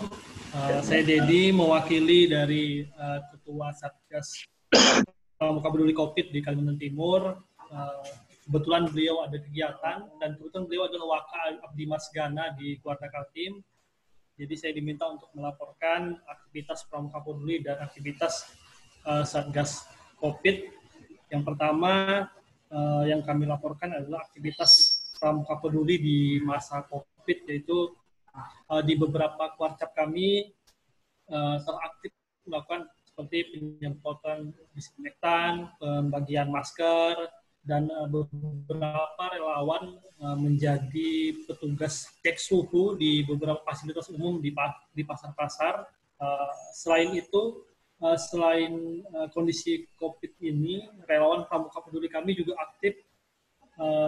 Saya Dedi, mewakili dari Ketua Satgas Pramuka Peduli COVID di Kalimantan Timur. Kebetulan beliau ada kegiatan dan kebetulan beliau adalah Waka Abdi Mas Gana di Kuarta Kaltim. Jadi saya diminta untuk melaporkan aktivitas Pramuka Peduli dan aktivitas Satgas COVID. Yang pertama yang kami laporkan adalah aktivitas Pramuka Peduli di masa COVID, yaitu di beberapa kuarcap kami teraktif melakukan seperti penyemprotan disinfektan, pembagian masker, dan beberapa relawan menjadi petugas cek suhu di beberapa fasilitas umum di pasar-pasar. Selain itu, selain kondisi COVID ini, relawan Pramuka Peduli kami juga aktif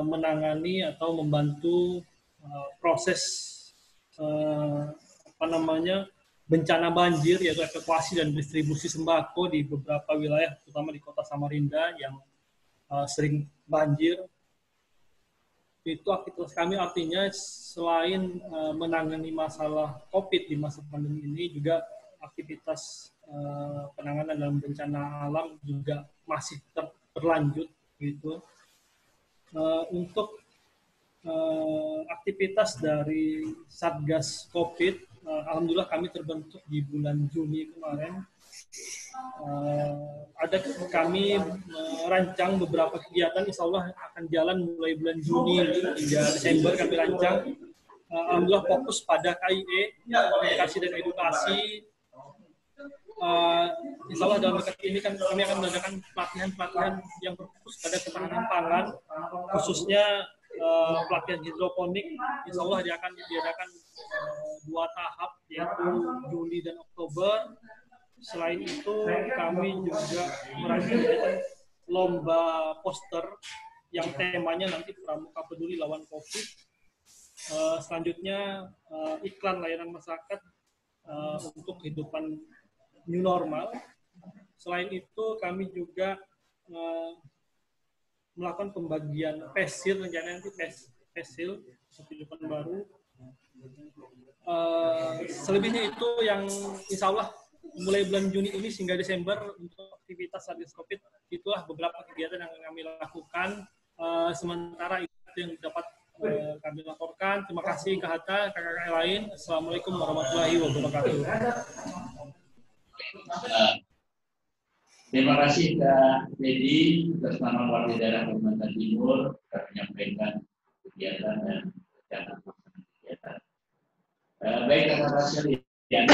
menangani atau membantu proses bencana banjir, yaitu evakuasi dan distribusi sembako di beberapa wilayah, terutama di Kota Samarinda yang sering banjir. Itu aktivitas kami, artinya selain menangani masalah COVID di masa pandemi ini, juga aktivitas penanganan dalam bencana alam juga masih berlanjut gitu. Untuk aktivitas dari Satgas COVID, alhamdulillah kami terbentuk di bulan Juni kemarin. Kami merancang beberapa kegiatan, insya Allah akan jalan mulai bulan Juni hingga Desember kami rancang. Alhamdulillah fokus pada KIE, komunikasi dan edukasi. Insya Allah dalam dekat ini kan kami akan mengadakan pelatihan-pelatihan yang berfokus pada ketahanan pangan, khususnya pelatihan hidroponik. Insya Allah akan diadakan 2 tahap, yaitu Juli dan Oktober. Selain itu, kami juga merancang lomba poster yang temanya nanti Pramuka Peduli lawan COVID. Selanjutnya, iklan layanan masyarakat untuk kehidupan new normal. Selain itu, kami juga melakukan pembagian pesil, rencananya nanti pesil seperti depan baru. Selebihnya itu yang insya Allah mulai bulan Juni ini hingga Desember untuk aktivitas Satgas Covid, itulah beberapa kegiatan yang kami lakukan. Sementara itu yang dapat kami laporkan. Terima kasih Kak Hatta, kakak-kakak lain. Assalamualaikum warahmatullahi wabarakatuh. Terima kasih Kak Dedi atas nama Wakil Daerah Kalimantan Timur telah menyampaikan kegiatan dan rencana kegiatan. Baik kakak sekalian,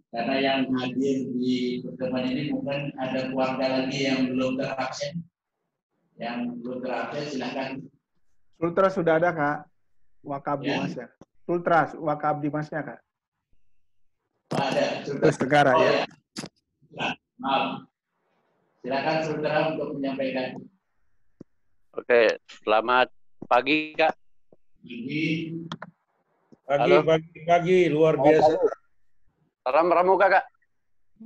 karena yang hadir di pertemuan ini mungkin ada keluarga lagi yang belum terakses. Yang belum terakses silakan. Sultra sudah ada Kak, Wakab Ya. Dimasnya. Sultra, Wakab Dimasnya Kak. Ada. Terus Tegara Oh, ya. ya. Nah, maaf. Silakan Sultra untuk menyampaikan. Oke, selamat pagi Kak. Pagi, pagi, luar biasa. Salam Pramuka Kak.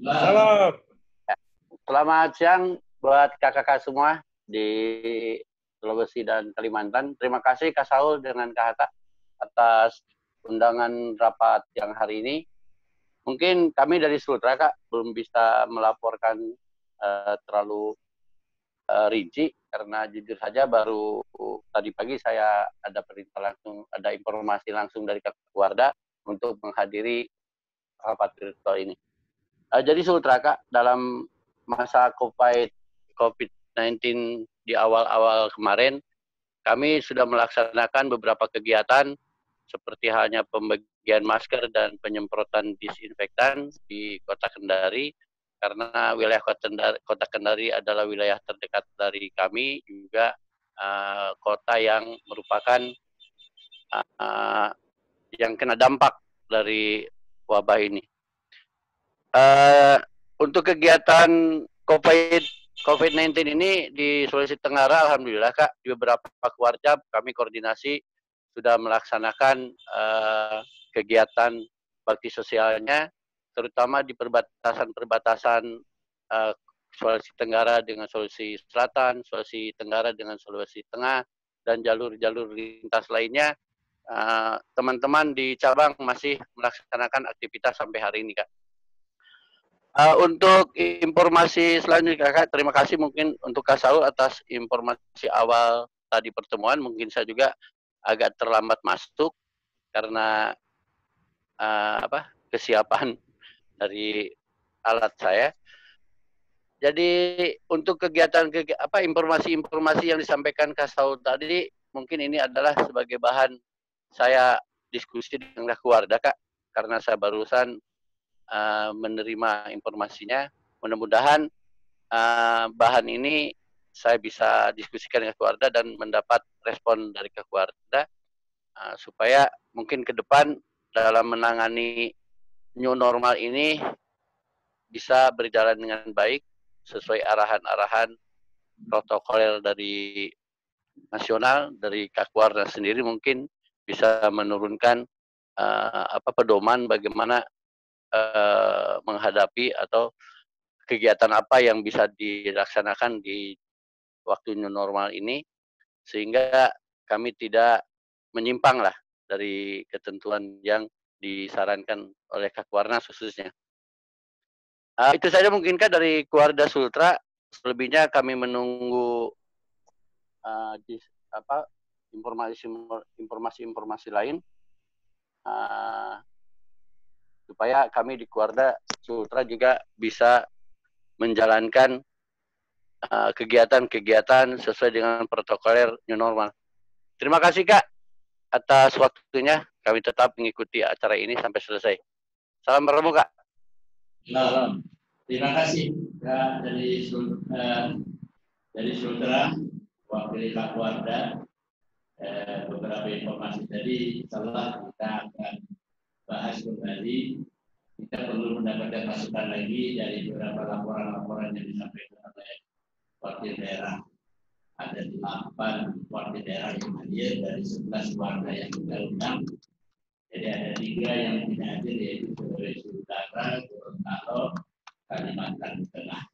Salam. Selamat siang buat kakak-kakak semua di Sulawesi dan Kalimantan. Terima kasih Kak Saul dengan Kak Hatta atas undangan rapat yang hari ini. Mungkin kami dari Sultra Kak belum bisa melaporkan terlalu rinci karena jujur saja baru tadi pagi saya ada perintah langsung, ada informasi langsung dari Kak Warda untuk menghadiri rapat virtual ini. Jadi Sultra Kak, dalam masa COVID-19 di awal-awal kemarin, kami sudah melaksanakan beberapa kegiatan seperti halnya pembagian masker dan penyemprotan disinfektan di Kota Kendari, karena wilayah Kota Kendari adalah wilayah terdekat dari kami, juga kota yang merupakan yang kena dampak dari wabah ini. Untuk kegiatan COVID-19 ini di Sulawesi Tenggara, alhamdulillah Kak, di beberapa keluarga kami koordinasi sudah melaksanakan kegiatan bakti sosialnya, terutama di perbatasan-perbatasan Sulawesi Tenggara dengan Sulawesi Selatan, Sulawesi Tenggara dengan Sulawesi Tengah, dan jalur-jalur lintas lainnya. Teman-teman di cabang masih melaksanakan aktivitas sampai hari ini Kak. Untuk informasi selanjutnya Kak, terima kasih mungkin untuk Kak Saul atas informasi awal tadi pertemuan. Mungkin saya juga agak terlambat masuk karena kesiapan dari alat saya. Jadi untuk kegiatan informasi-informasi yang disampaikan Kak Saul tadi, mungkin ini adalah sebagai bahan saya diskusi dengan keluarga Kak, karena saya barusan menerima informasinya. Mudah-mudahan bahan ini saya bisa diskusikan dengan keluarga dan mendapat respon dari keluarga supaya mungkin ke depan dalam menangani new normal ini bisa berjalan dengan baik sesuai arahan-arahan protokol dari nasional, dari Kakwarna sendiri mungkin bisa menurunkan pedoman bagaimana menghadapi atau kegiatan apa yang bisa dilaksanakan di waktu new normal ini, sehingga kami tidak menyimpang lah dari ketentuan yang disarankan oleh Kakwarna khususnya. Itu saja mungkin Kak dari keluarga Sultra. Selebihnya kami menunggu informasi lain supaya kami di keluarga Sultra juga bisa menjalankan kegiatan-kegiatan sesuai dengan protokoler new normal. Terima kasih Kak atas waktunya. Kami tetap mengikuti acara ini sampai selesai. Salam bertemu Kak. Salam. Terima kasih Kak dari Sultra, wakil Kak Warda. Beberapa informasi tadi setelah kita akan bahas kembali. Kita perlu mendapatkan masukan lagi dari beberapa laporan-laporan yang disampaikan oleh wakil daerah. Ada 8 wakil daerah yang hadir dari 11 warga yang kita undang. Jadi ada 3 yang tidak hadir, yaitu Sulawesi Utara, Gorontalo, Kalimantan Tengah.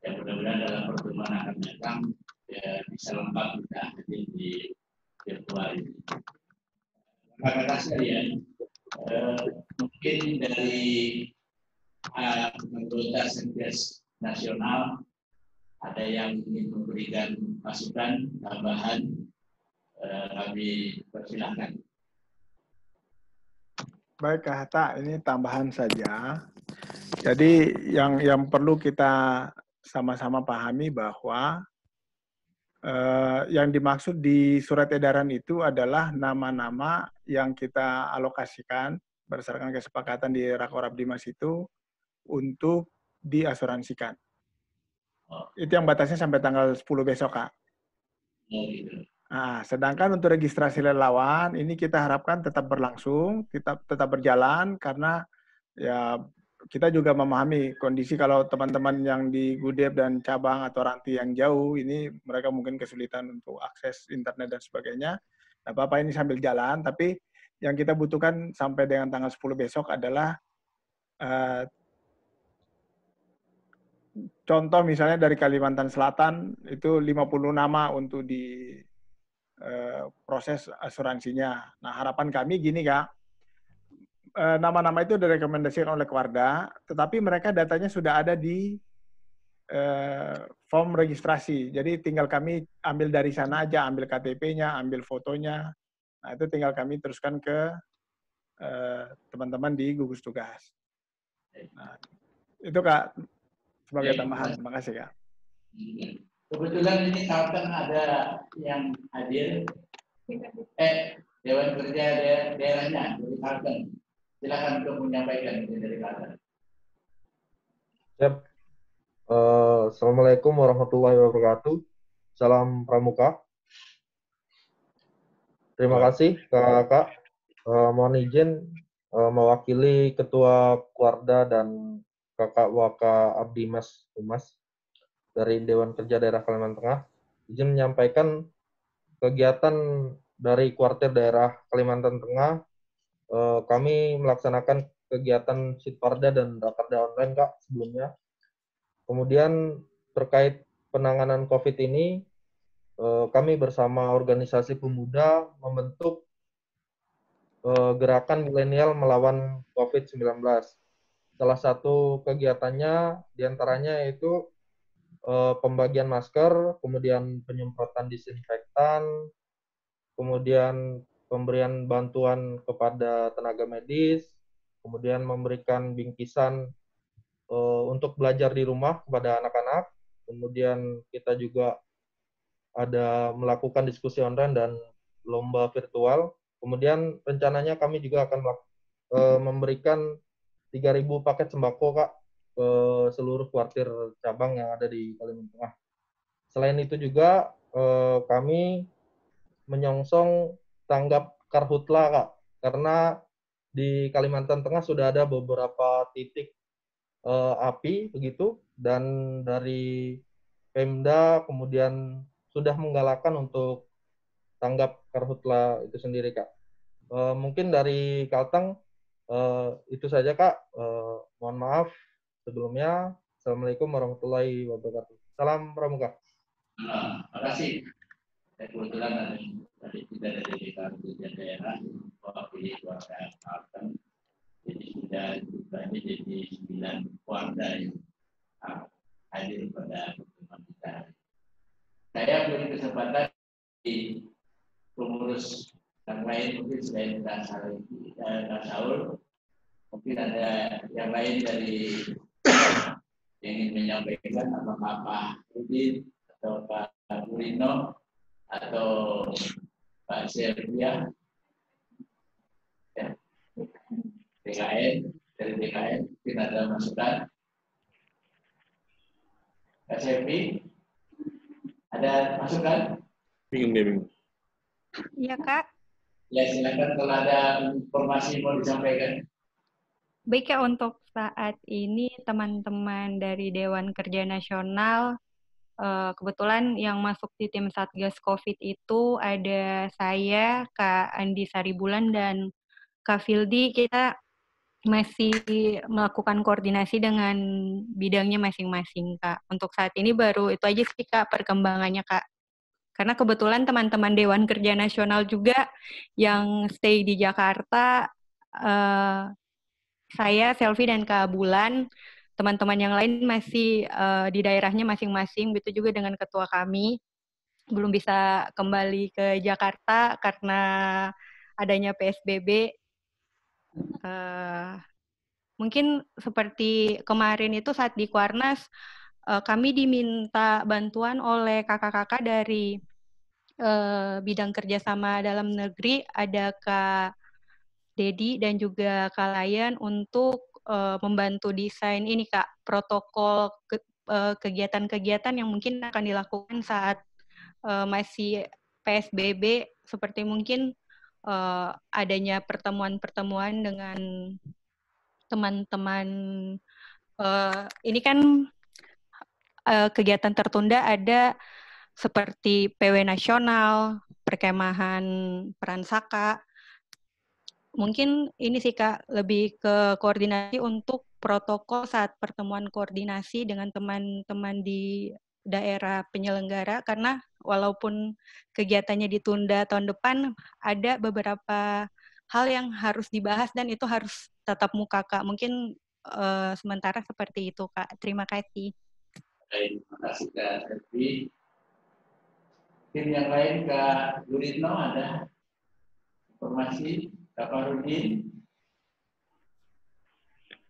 Ya mudah-mudahan dalam pertemuan akan datang ya, bisa lengkap kita hadir di virtual ini. Rekan-rekan sekalian, mungkin dari anggota Satgas Nasional ada yang ingin memberikan masukan tambahan, kami persilahkan. Baik Kak Hatta, ini tambahan saja. Jadi yang perlu kita sama-sama pahami bahwa yang dimaksud di surat edaran itu adalah nama-nama yang kita alokasikan berdasarkan kesepakatan di Rakor Abdimas itu untuk diasuransikan. Itu yang batasnya sampai tanggal 10 besok, Kak. Nah, sedangkan untuk registrasi relawan, ini kita harapkan tetap berlangsung, tetap berjalan, karena ya kita juga memahami kondisi kalau teman-teman yang di Gudep dan cabang atau ranti yang jauh, ini mereka mungkin kesulitan untuk akses internet dan sebagainya. Nah, apa-apa ini sambil jalan, tapi yang kita butuhkan sampai dengan tanggal 10 besok adalah contoh misalnya dari Kalimantan Selatan, itu 50 nama untuk di proses asuransinya. Nah, harapan kami gini, Kak, nama-nama itu direkomendasikan oleh Keluarga, tetapi mereka datanya sudah ada di form registrasi. Jadi tinggal kami ambil dari sana aja, ambil KTP-nya, ambil fotonya. Nah, itu tinggal kami teruskan ke teman-teman di gugus tugas. Nah, itu Kak, sebagai tambahan. Terima kasih, Kak. Kebetulan ini Kalteng ada yang hadir. Dewan Kerja daerahnya dari Kalteng. Silakan untuk menyampaikan dari Kalteng. Siap. Assalamualaikum warahmatullahi wabarakatuh. Salam Pramuka. Terima kasih Kakak. Mohon izin mewakili Ketua Kuarda dan Kakak Waka Abdimas Humas dari Dewan Kerja Daerah Kalimantan Tengah. Izin menyampaikan kegiatan dari Kuartir Daerah Kalimantan Tengah. Kami melaksanakan kegiatan Sitparda dan Rakerda online, Kak, sebelumnya. Kemudian terkait penanganan COVID ini, kami bersama organisasi pemuda membentuk gerakan milenial melawan COVID-19. Salah satu kegiatannya diantaranya yaitu pembagian masker, kemudian penyemprotan disinfektan, kemudian pemberian bantuan kepada tenaga medis, kemudian memberikan bingkisan untuk belajar di rumah kepada anak-anak, kemudian kita juga ada melakukan diskusi online dan lomba virtual. Kemudian rencananya kami juga akan memberikan 3.000 paket sembako, Kak, ke seluruh kuartir cabang yang ada di Kalimantan Tengah. Selain itu juga kami menyongsong tanggap karhutla, Kak, karena di Kalimantan Tengah sudah ada beberapa titik api begitu, dan dari Pemda kemudian sudah menggalakkan untuk tanggap karhutla itu sendiri, Kak. Mungkin dari Kalteng itu saja, Kak. Mohon maaf sebelumnya. Assalamualaikum warahmatullahi wabarakatuh. Salam Pramuka. Terima kasih. Kebetulan tadi kita dari Kerja Daerah mewakili keluarga Kalteng. Jadi sudah jumlahnya jadi 9 keluarga yang hadir pada pertemuan kita. Saya beri kesempatan di pengurus yang lain, mungkin selain Kak Saul, mungkin ada yang lain dari yang ingin menyampaikan, apakah Pak Udin atau Pak Burino atau Pak Servia, ya. DKN, dari DKN, mungkin ada masukan. Kak Servi, ada masukan? Bingung. Iya, Kak. Ya, silakan kalau ada informasi mau disampaikan. Baik, ya, untuk saat ini teman-teman dari Dewan Kerja Nasional, kebetulan yang masuk di tim Satgas COVID itu ada saya, Kak Andi Saribulan, dan Kak Fildi. Kita masih melakukan koordinasi dengan bidangnya masing-masing, Kak. Untuk saat ini baru itu aja sih, Kak, perkembangannya, Kak. Karena kebetulan teman-teman Dewan Kerja Nasional juga yang stay di Jakarta, saya, Selvi, dan Kak Bulan, teman-teman yang lain masih di daerahnya masing-masing, begitu juga dengan ketua kami. Belum bisa kembali ke Jakarta karena adanya PSBB. Mungkin seperti kemarin itu saat di Kuarnas, kami diminta bantuan oleh kakak-kakak dari bidang kerjasama dalam negeri, ada Kak Dedi dan juga Kak Layan untuk membantu desain ini Kak, protokol kegiatan-kegiatan yang mungkin akan dilakukan saat masih PSBB, seperti mungkin adanya pertemuan-pertemuan dengan teman-teman. Ini kan kegiatan tertunda ada seperti PW Nasional, perkemahan Peransaka. Mungkin ini sih Kak, lebih ke koordinasi untuk protokol saat pertemuan koordinasi dengan teman-teman di daerah penyelenggara, karena walaupun kegiatannya ditunda tahun depan, ada beberapa hal yang harus dibahas dan itu harus tatap muka Kak. Mungkin sementara seperti itu Kak. Terima kasih. Terima kasih Kak Selvi. Tim yang lain Kak Guritno ada informasi? Kak Farudin?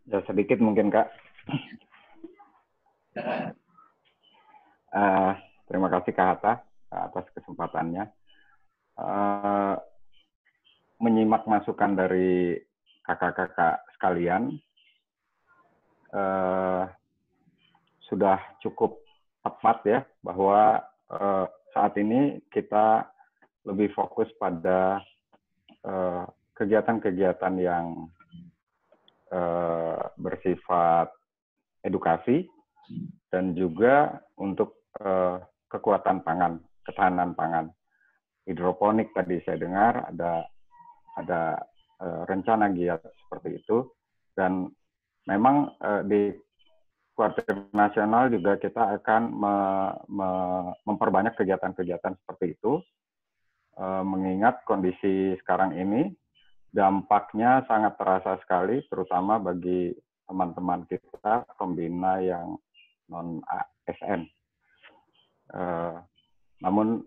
Ya, sedikit mungkin Kak. Terima kasih Kak Hatta atas kesempatannya. Menyimak masukan dari kakak-kakak sekalian, sudah cukup tepat ya, bahwa saat ini kita lebih fokus pada kegiatan-kegiatan yang bersifat edukasi dan juga untuk kekuatan pangan, ketahanan pangan. Hidroponik tadi saya dengar ada rencana giat seperti itu, dan memang di Kuartir Nasional juga kita akan memperbanyak kegiatan-kegiatan seperti itu, mengingat kondisi sekarang ini dampaknya sangat terasa sekali, terutama bagi teman-teman kita pembina yang non-ASN. Namun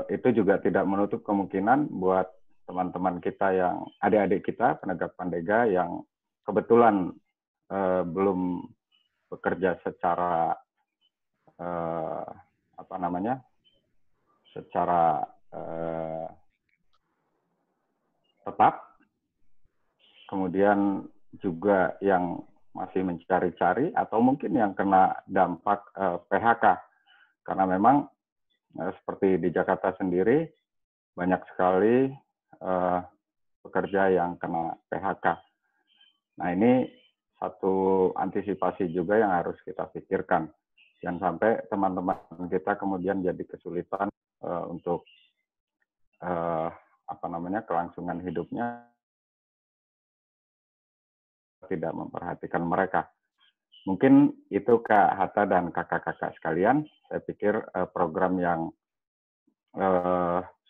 itu juga tidak menutup kemungkinan buat teman-teman kita yang adik-adik kita penegak pandega yang kebetulan belum bekerja secara secara tetap, kemudian juga yang masih mencari-cari atau mungkin yang kena dampak PHK, karena memang seperti di Jakarta sendiri banyak sekali pekerja yang kena PHK. Nah, ini satu antisipasi juga yang harus kita pikirkan, jangan sampai teman-teman kita kemudian jadi kesulitan untuk kelangsungan hidupnya, tidak memperhatikan mereka. Mungkin itu Kak Hatta dan kakak-kakak sekalian, saya pikir program yang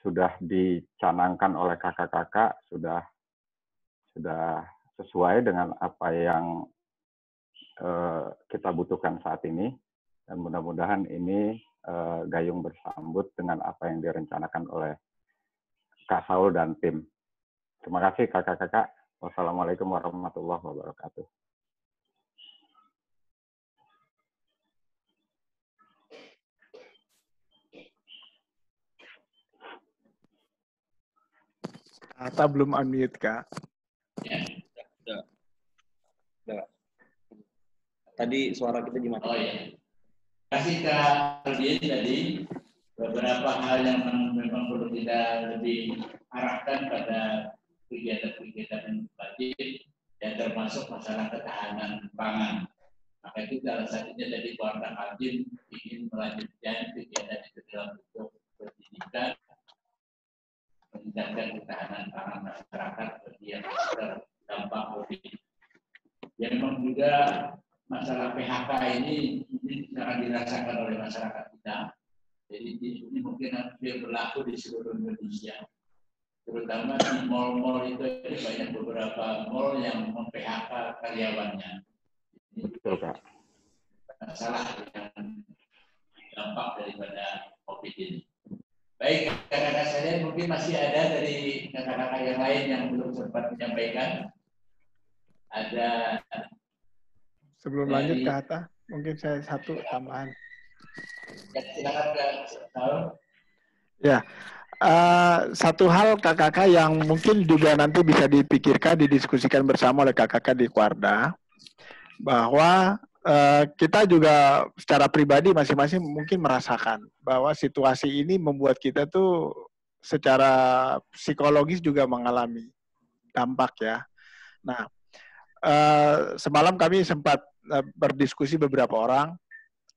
sudah dicanangkan oleh kakak-kakak sudah sesuai dengan apa yang kita butuhkan saat ini, dan mudah-mudahan ini gayung bersambut dengan apa yang direncanakan oleh Kak Saul dan tim. Terima kasih kakak-kakak. Wassalamualaikum warahmatullahi wabarakatuh. Hatta belum unmute Kak. Ya, udah. Tadi suara kita gimana? Oh ya. Terima kasih Kak Farudin tadi. Beberapa hal yang memang perlu kita lebih arahkan pada kegiatan-kegiatan wajib, dan termasuk masalah ketahanan pangan. Maka itu salah satunya dari keluarga Hakim ingin melanjutkan kegiatan itu dalam bentuk pendidikan, meningkatkan ketahanan pangan masyarakat bagi yang terdampak COVID. Yang memang juga masalah PHK ini sangat dirasakan oleh masyarakat kita. Jadi ini ini mungkin hampir berlaku di seluruh Indonesia. Terutama di mall-mall itu banyak beberapa mall yang mem-PHK karyawannya. Betul, Kak. Masalah yang dampak daripada COVID ini. Baik, kakak-kakak sekalian, mungkin masih ada dari kakak-kakak yang lain yang belum sempat menyampaikan. Ada. Sebelum lanjut ke Hatta, mungkin saya satu tambahan. Ya, silakan Kak Saul. Ya, satu hal kakak-kakak yang mungkin juga nanti bisa dipikirkan, didiskusikan bersama oleh kakak-kakak di Kuarda, bahwa kita juga secara pribadi masing-masing mungkin merasakan bahwa situasi ini membuat kita tuh secara psikologis juga mengalami dampak ya. Nah, semalam kami sempat berdiskusi beberapa orang,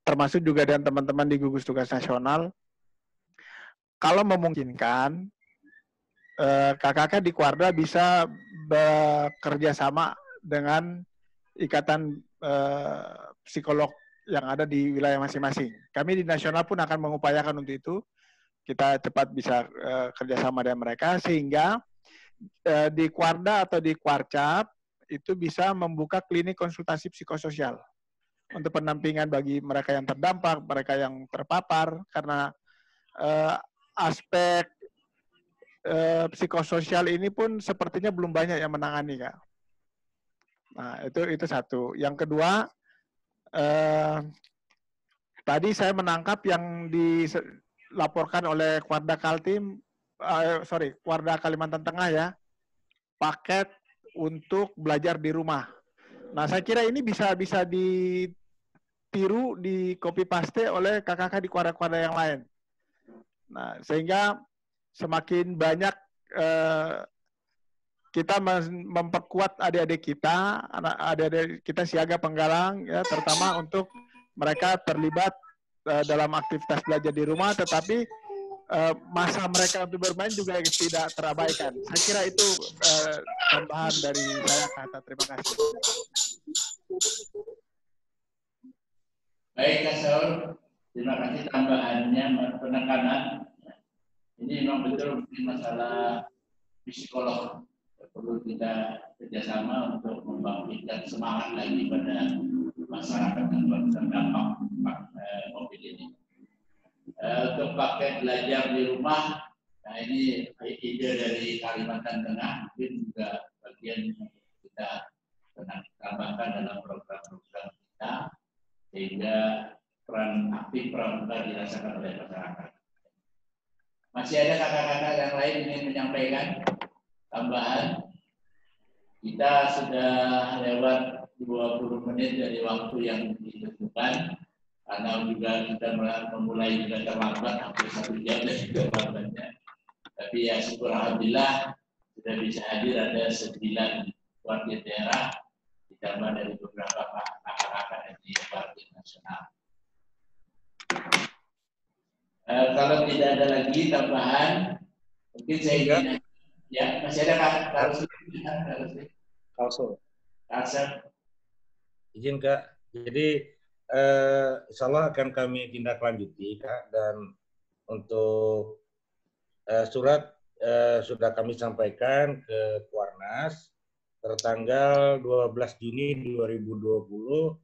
termasuk juga dengan teman-teman di gugus tugas nasional. Kalau memungkinkan, kakak-kakak di Kuarda bisa bekerja sama dengan ikatan psikolog yang ada di wilayah masing-masing. Kami di nasional pun akan mengupayakan untuk itu. Kita cepat bisa kerjasama dengan mereka, sehingga di Kuarda atau di Kuarcap itu bisa membuka klinik konsultasi psikososial untuk pendampingan bagi mereka yang terdampak, mereka yang terpapar, karena aspek psikososial ini pun sepertinya belum banyak yang menangani, Kak. Nah, itu satu. Yang kedua, tadi saya menangkap yang dilaporkan oleh Kuarda Kaltim, Kuarda Kalimantan Tengah ya, paket untuk belajar di rumah. Nah, saya kira ini bisa ditiru, di copy paste oleh kakak-kakak di Kuarda-Kuarda yang lain. Nah, sehingga semakin banyak kita memperkuat adik-adik kita, adik-adik kita siaga penggalang, ya, terutama untuk mereka terlibat dalam aktivitas belajar di rumah, tetapi masa mereka untuk bermain juga tidak terabaikan. Saya kira itu tambahan dari saya, Kata. Terima kasih. Baik, Kak Saul. Terima kasih tambahannya, penekanan. Ini memang betul masalah psikolog. Perlu kita kerjasama untuk membangkitkan semangat lagi pada masyarakat yang terdampak COVID ini. Untuk paket belajar di rumah, nah ini ide dari Kalimantan Tengah, mungkin juga bagian yang kita tambahkan dalam program-program kita, sehingga peran aktif pramuka dirasakan oleh masyarakat. Masih ada kakak-kakak yang lain ingin menyampaikan tambahan? Kita sudah lewat 20 menit dari waktu yang ditentukan, karena juga kita memulai juga terlambat, hampir 1 jam dari terlambatnya. Tapi ya syukur alhamdulillah sudah bisa hadir ada 9 wakil daerah, ditambah dari beberapa kakak-kakak di Partai Nasional. Kalau tidak ada lagi tambahan, mungkin saya ingin ya, masih ada Kak Kalsel. Izin Kak, jadi insya Allah akan kami tindak lanjuti Kak, dan untuk surat sudah kami sampaikan ke Kuarnas tertanggal 12 Juni 2020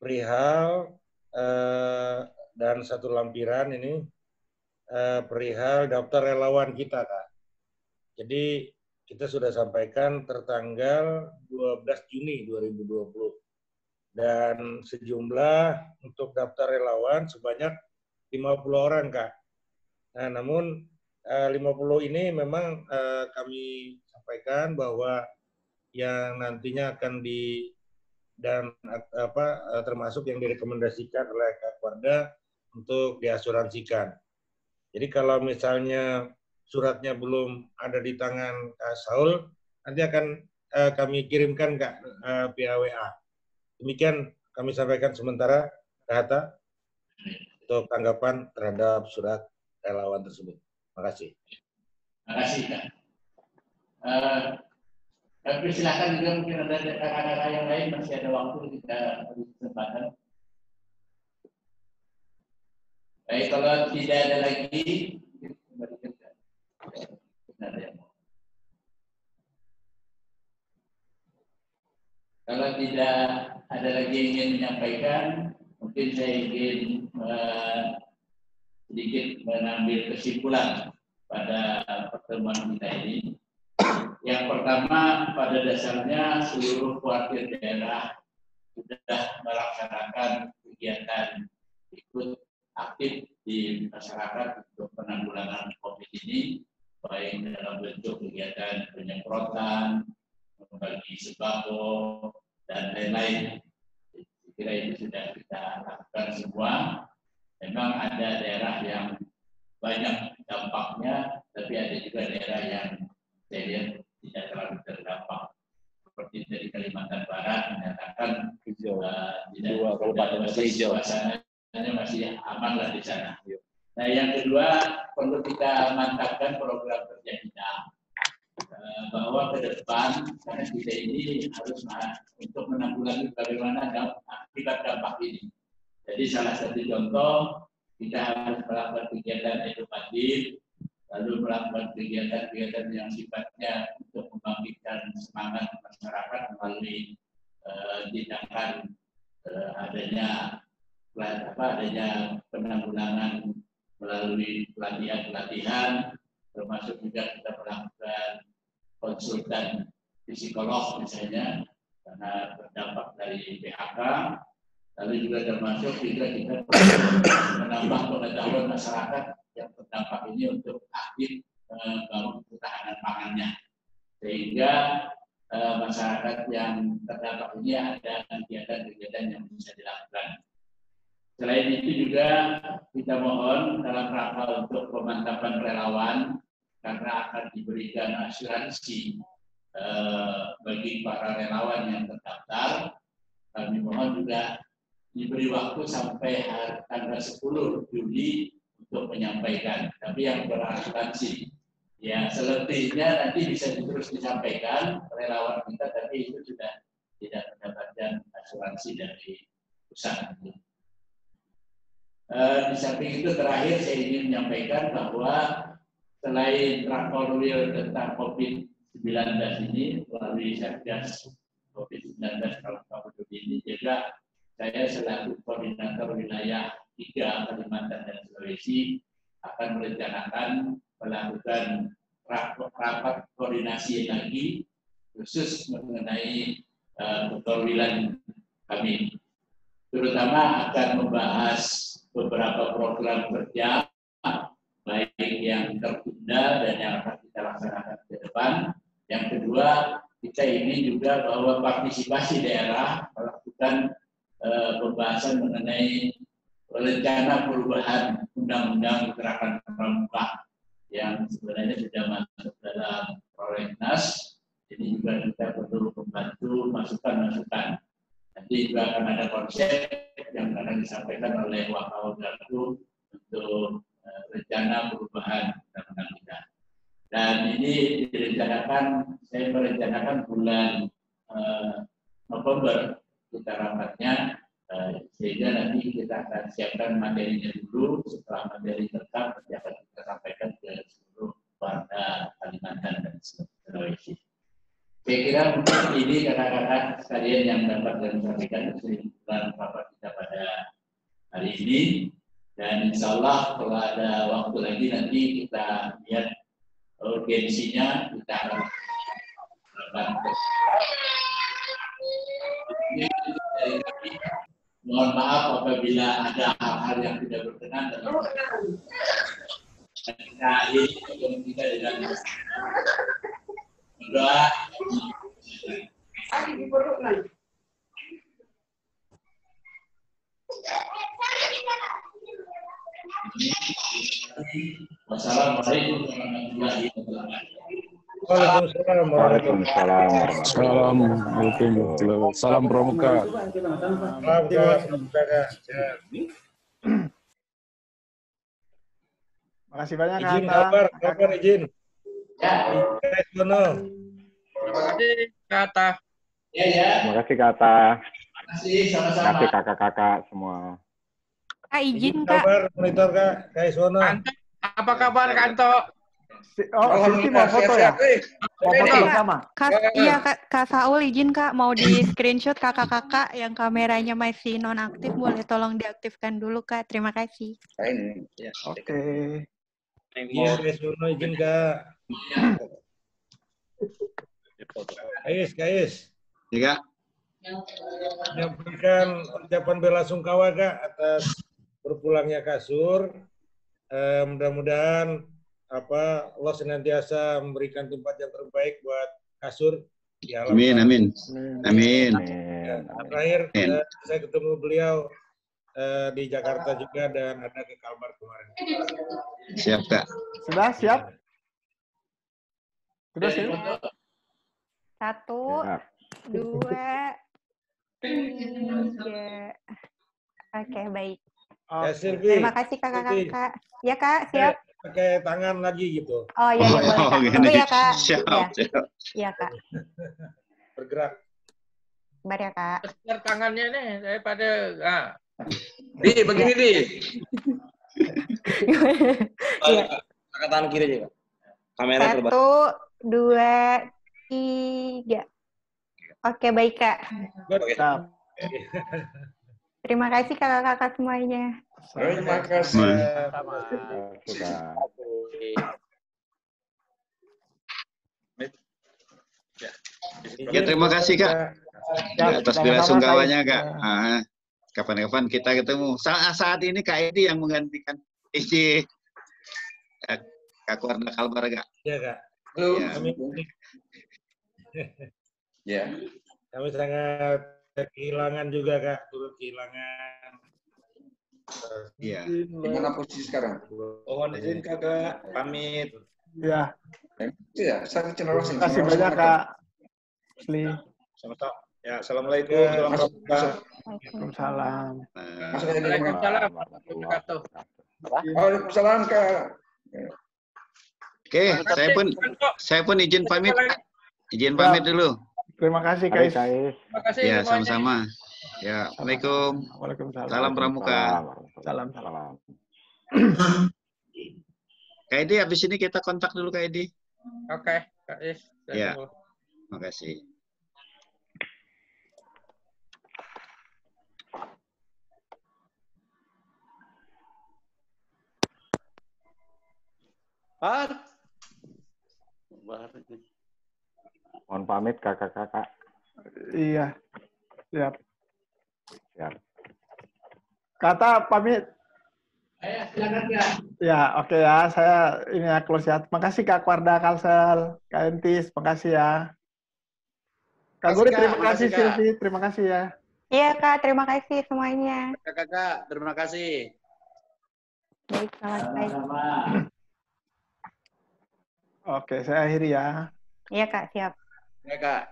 perihal dan satu lampiran ini perihal daftar relawan kita Kak. Jadi kita sudah sampaikan tertanggal 12 Juni 2020. Dan sejumlah untuk daftar relawan sebanyak 50 orang, Kak. Nah, namun 50 ini memang kami sampaikan bahwa yang nantinya akan termasuk yang direkomendasikan oleh Kak Kuarda untuk diasuransikan. Jadi kalau misalnya suratnya belum ada di tangan Kak Saul, nanti akan kami kirimkan Kak via WA. Demikian kami sampaikan sementara, Kak Hatta, untuk tanggapan terhadap surat relawan tersebut. Terima kasih. Terima kasih, Kak. Tapi silakan juga mungkin ada kakak-kakak yang lain, masih ada waktu kita beri kesempatan. Baik, kalau tidak ada lagi, kalau tidak ada lagi yang ingin menyampaikan, mungkin saya ingin sedikit mengambil kesimpulan pada pertemuan kita ini. Yang pertama, pada dasarnya seluruh kuartir daerah sudah melaksanakan kegiatan ikut aktif di masyarakat untuk penanggulangan COVID ini, baik dalam bentuk kegiatan penyemprotan, membagi sembako, dan lain-lain. Saya kira itu sudah kita lakukan semua. Memang ada daerah yang banyak dampaknya, tapi ada juga daerah yang saya lihat tidak terlalu terdampak. Seperti dari Kalimantan Barat menyatakan tidak suasananya masih aman lah di sana. Nah, yang kedua perlu kita mantapkan program kerja kita bahwa ke depan karena kita ini harus untuk menanggulangi bagaimana akibat dampak ini. Jadi salah satu contoh kita harus melakukan kegiatan edukatif, lalu melakukan kegiatan-kegiatan yang sifatnya untuk membangkitkan semangat masyarakat melalui tindakan adanya penanggulangan melalui pelatihan-pelatihan, termasuk juga kita melakukan konsultan psikolog misalnya karena terdampak dari PHK, lalu juga termasuk juga kita menambah pengetahuan masyarakat yang terdampak ini untuk aktif membangun ketahanan pangannya, sehingga masyarakat yang terdampak ini ada kegiatan-kegiatan yang bisa dilakukan. Selain itu juga kita mohon dalam rangka untuk pemantapan relawan karena akan diberikan asuransi bagi para relawan yang terdaftar, kami mohon juga diberi waktu sampai tanggal 10 Juli untuk menyampaikan. Tapi yang berasuransi, ya selebihnya nanti bisa terus disampaikan relawan kita, tapi itu sudah tidak mendapatkan asuransi dari pusat. Di samping itu terakhir saya ingin menyampaikan bahwa selain Rakorwil tentang COVID-19 ini melalui Satgas COVID-19 Kabupaten ini juga saya selaku koordinator wilayah 3 Kalimantan dan Sulawesi akan merencanakan melakukan rapat koordinasi lagi khusus mengenai keperwilan kami, terutama akan membahas beberapa program kerja baik yang tertunda dan yang akan kita laksanakan ke depan. Yang kedua, kita ingin juga bahwa partisipasi daerah melakukan pembahasan mengenai rencana perubahan Undang-Undang Gerakan Pramuka yang sebenarnya sudah masuk dalam prolegnas. Ini juga kita perlu membantu masukan-masukan. Nanti juga akan ada konsep yang akan disampaikan oleh Wakawagatu untuk rencana perubahan undang-undang kita. Dan ini direncanakan, saya merencanakan bulan November kita rapatnya, sehingga nanti kita akan siapkan materinya dulu. Setelah materi lengkap, nanti akan kita sampaikan ke seluruh warga Kalimantan dan Sulawesi. Saya kira mungkin ini kakak-kakak sekalian yang dapat kami sampaikan kesimpulan rapat kita pada hari ini. Dan insya Allah kalau ada waktu lagi nanti kita lihat urgensinya, kita akan melakukan. Mohon maaf apabila ada hal-hal yang tidak berkenan dalam kita akhiri kita dengan berdoa. Wassalamualaikum warahmatullahi wabarakatuh. Waalaikumsalam. Assalamualaikum. Salam Pramuka. Makasih banyak Izin Kak. kabar izin. Ya. Terima kasih Kata. Terima kasih Kata. Terima kasih sama-sama. Terima kasih kakak-kakak semua. Kak, izin, Kak. Kabar monitor Kak, Kak Iswono. Apa kabar Kanto? Siti mau foto ya? Mau foto bersama? Iya, Kak Saul izin, Kak. Mau di screenshot kakak-kakak yang kameranya masih nonaktif, boleh tolong diaktifkan dulu, Kak. Terima kasih. Oke. Iya, Kak Iswono izin Kak. Kais. Iya. Menyampaikan ucapan bela sungkawa Kak atas berpulangnya Kak Sur. Mudah-mudahan Allah senantiasa memberikan tempat yang terbaik buat Kak Sur. Ya, Amin, amin. Amin. Terakhir saya ketemu beliau di Jakarta juga dan ada ke Kalbar kemarin. Siap Kak. Sudah siap? Sudah siap? 1, 2, 3. Oke, baik. Terima kasih kakak-kakak. Ya Kak, siap. Pakai tangan lagi gitu. Oh iya, boleh Kak. Tunggu ya Kak. Siap. Iya Kak. Bergerak. Sabar ya Kak. Besar tangannya nih daripada Begini Di. Iya. Pakai tangan kiri aja, Kak. Kamera 1, 2, 3. Oke, baik Kak. Terima kasih kakak-kakak semuanya. Terima kasih. Ya, terima kasih Kak atas bela sungkawanya Kak. Kapan-kapan kita ketemu. Saat ini Kak Edi yang menggantikan Edi Kak Warna Kalbar Kak. Iya Kak. Ya. Kami sangat kehilangan juga Kak, turut kehilangan. Iya. Di mana posisi sekarang? Mohon izin Kakak, pamit. Ya. Iya, saya Terima kasih banyak Kak. Sama-sama. Ya, assalamualaikum. Waalaikumsalam. Waalaikumsalam. Waalaikumsalam Kak. Oke, saya pun izin pamit. Izin pamit dulu. Terima kasih Kais. Terima kasih Ya, semuanya. sama-sama. Ya, Assalamualaikum. Waalaikumsalam. Salam Pramuka. Salam. Kak Edi, habis ini kita kontak dulu Kak Edi. Oke, Kak Is. Ya, makasih. Mohon pamit kakak-kakak. Iya. Siap. Siap. Kata pamit. Silakan Kak. Ya, oke ya. Saya ini ya close ya. Makasih Kak Warda Kalsel, Kak Entis, makasih ya. Kak Guri, terima kasih. Silvi, terima kasih ya. Iya Kak, terima kasih semuanya. Kakak, terima kasih. Baik, selamat pagi. Oke, saya akhiri ya. Iya Kak, siap. Ya Kak.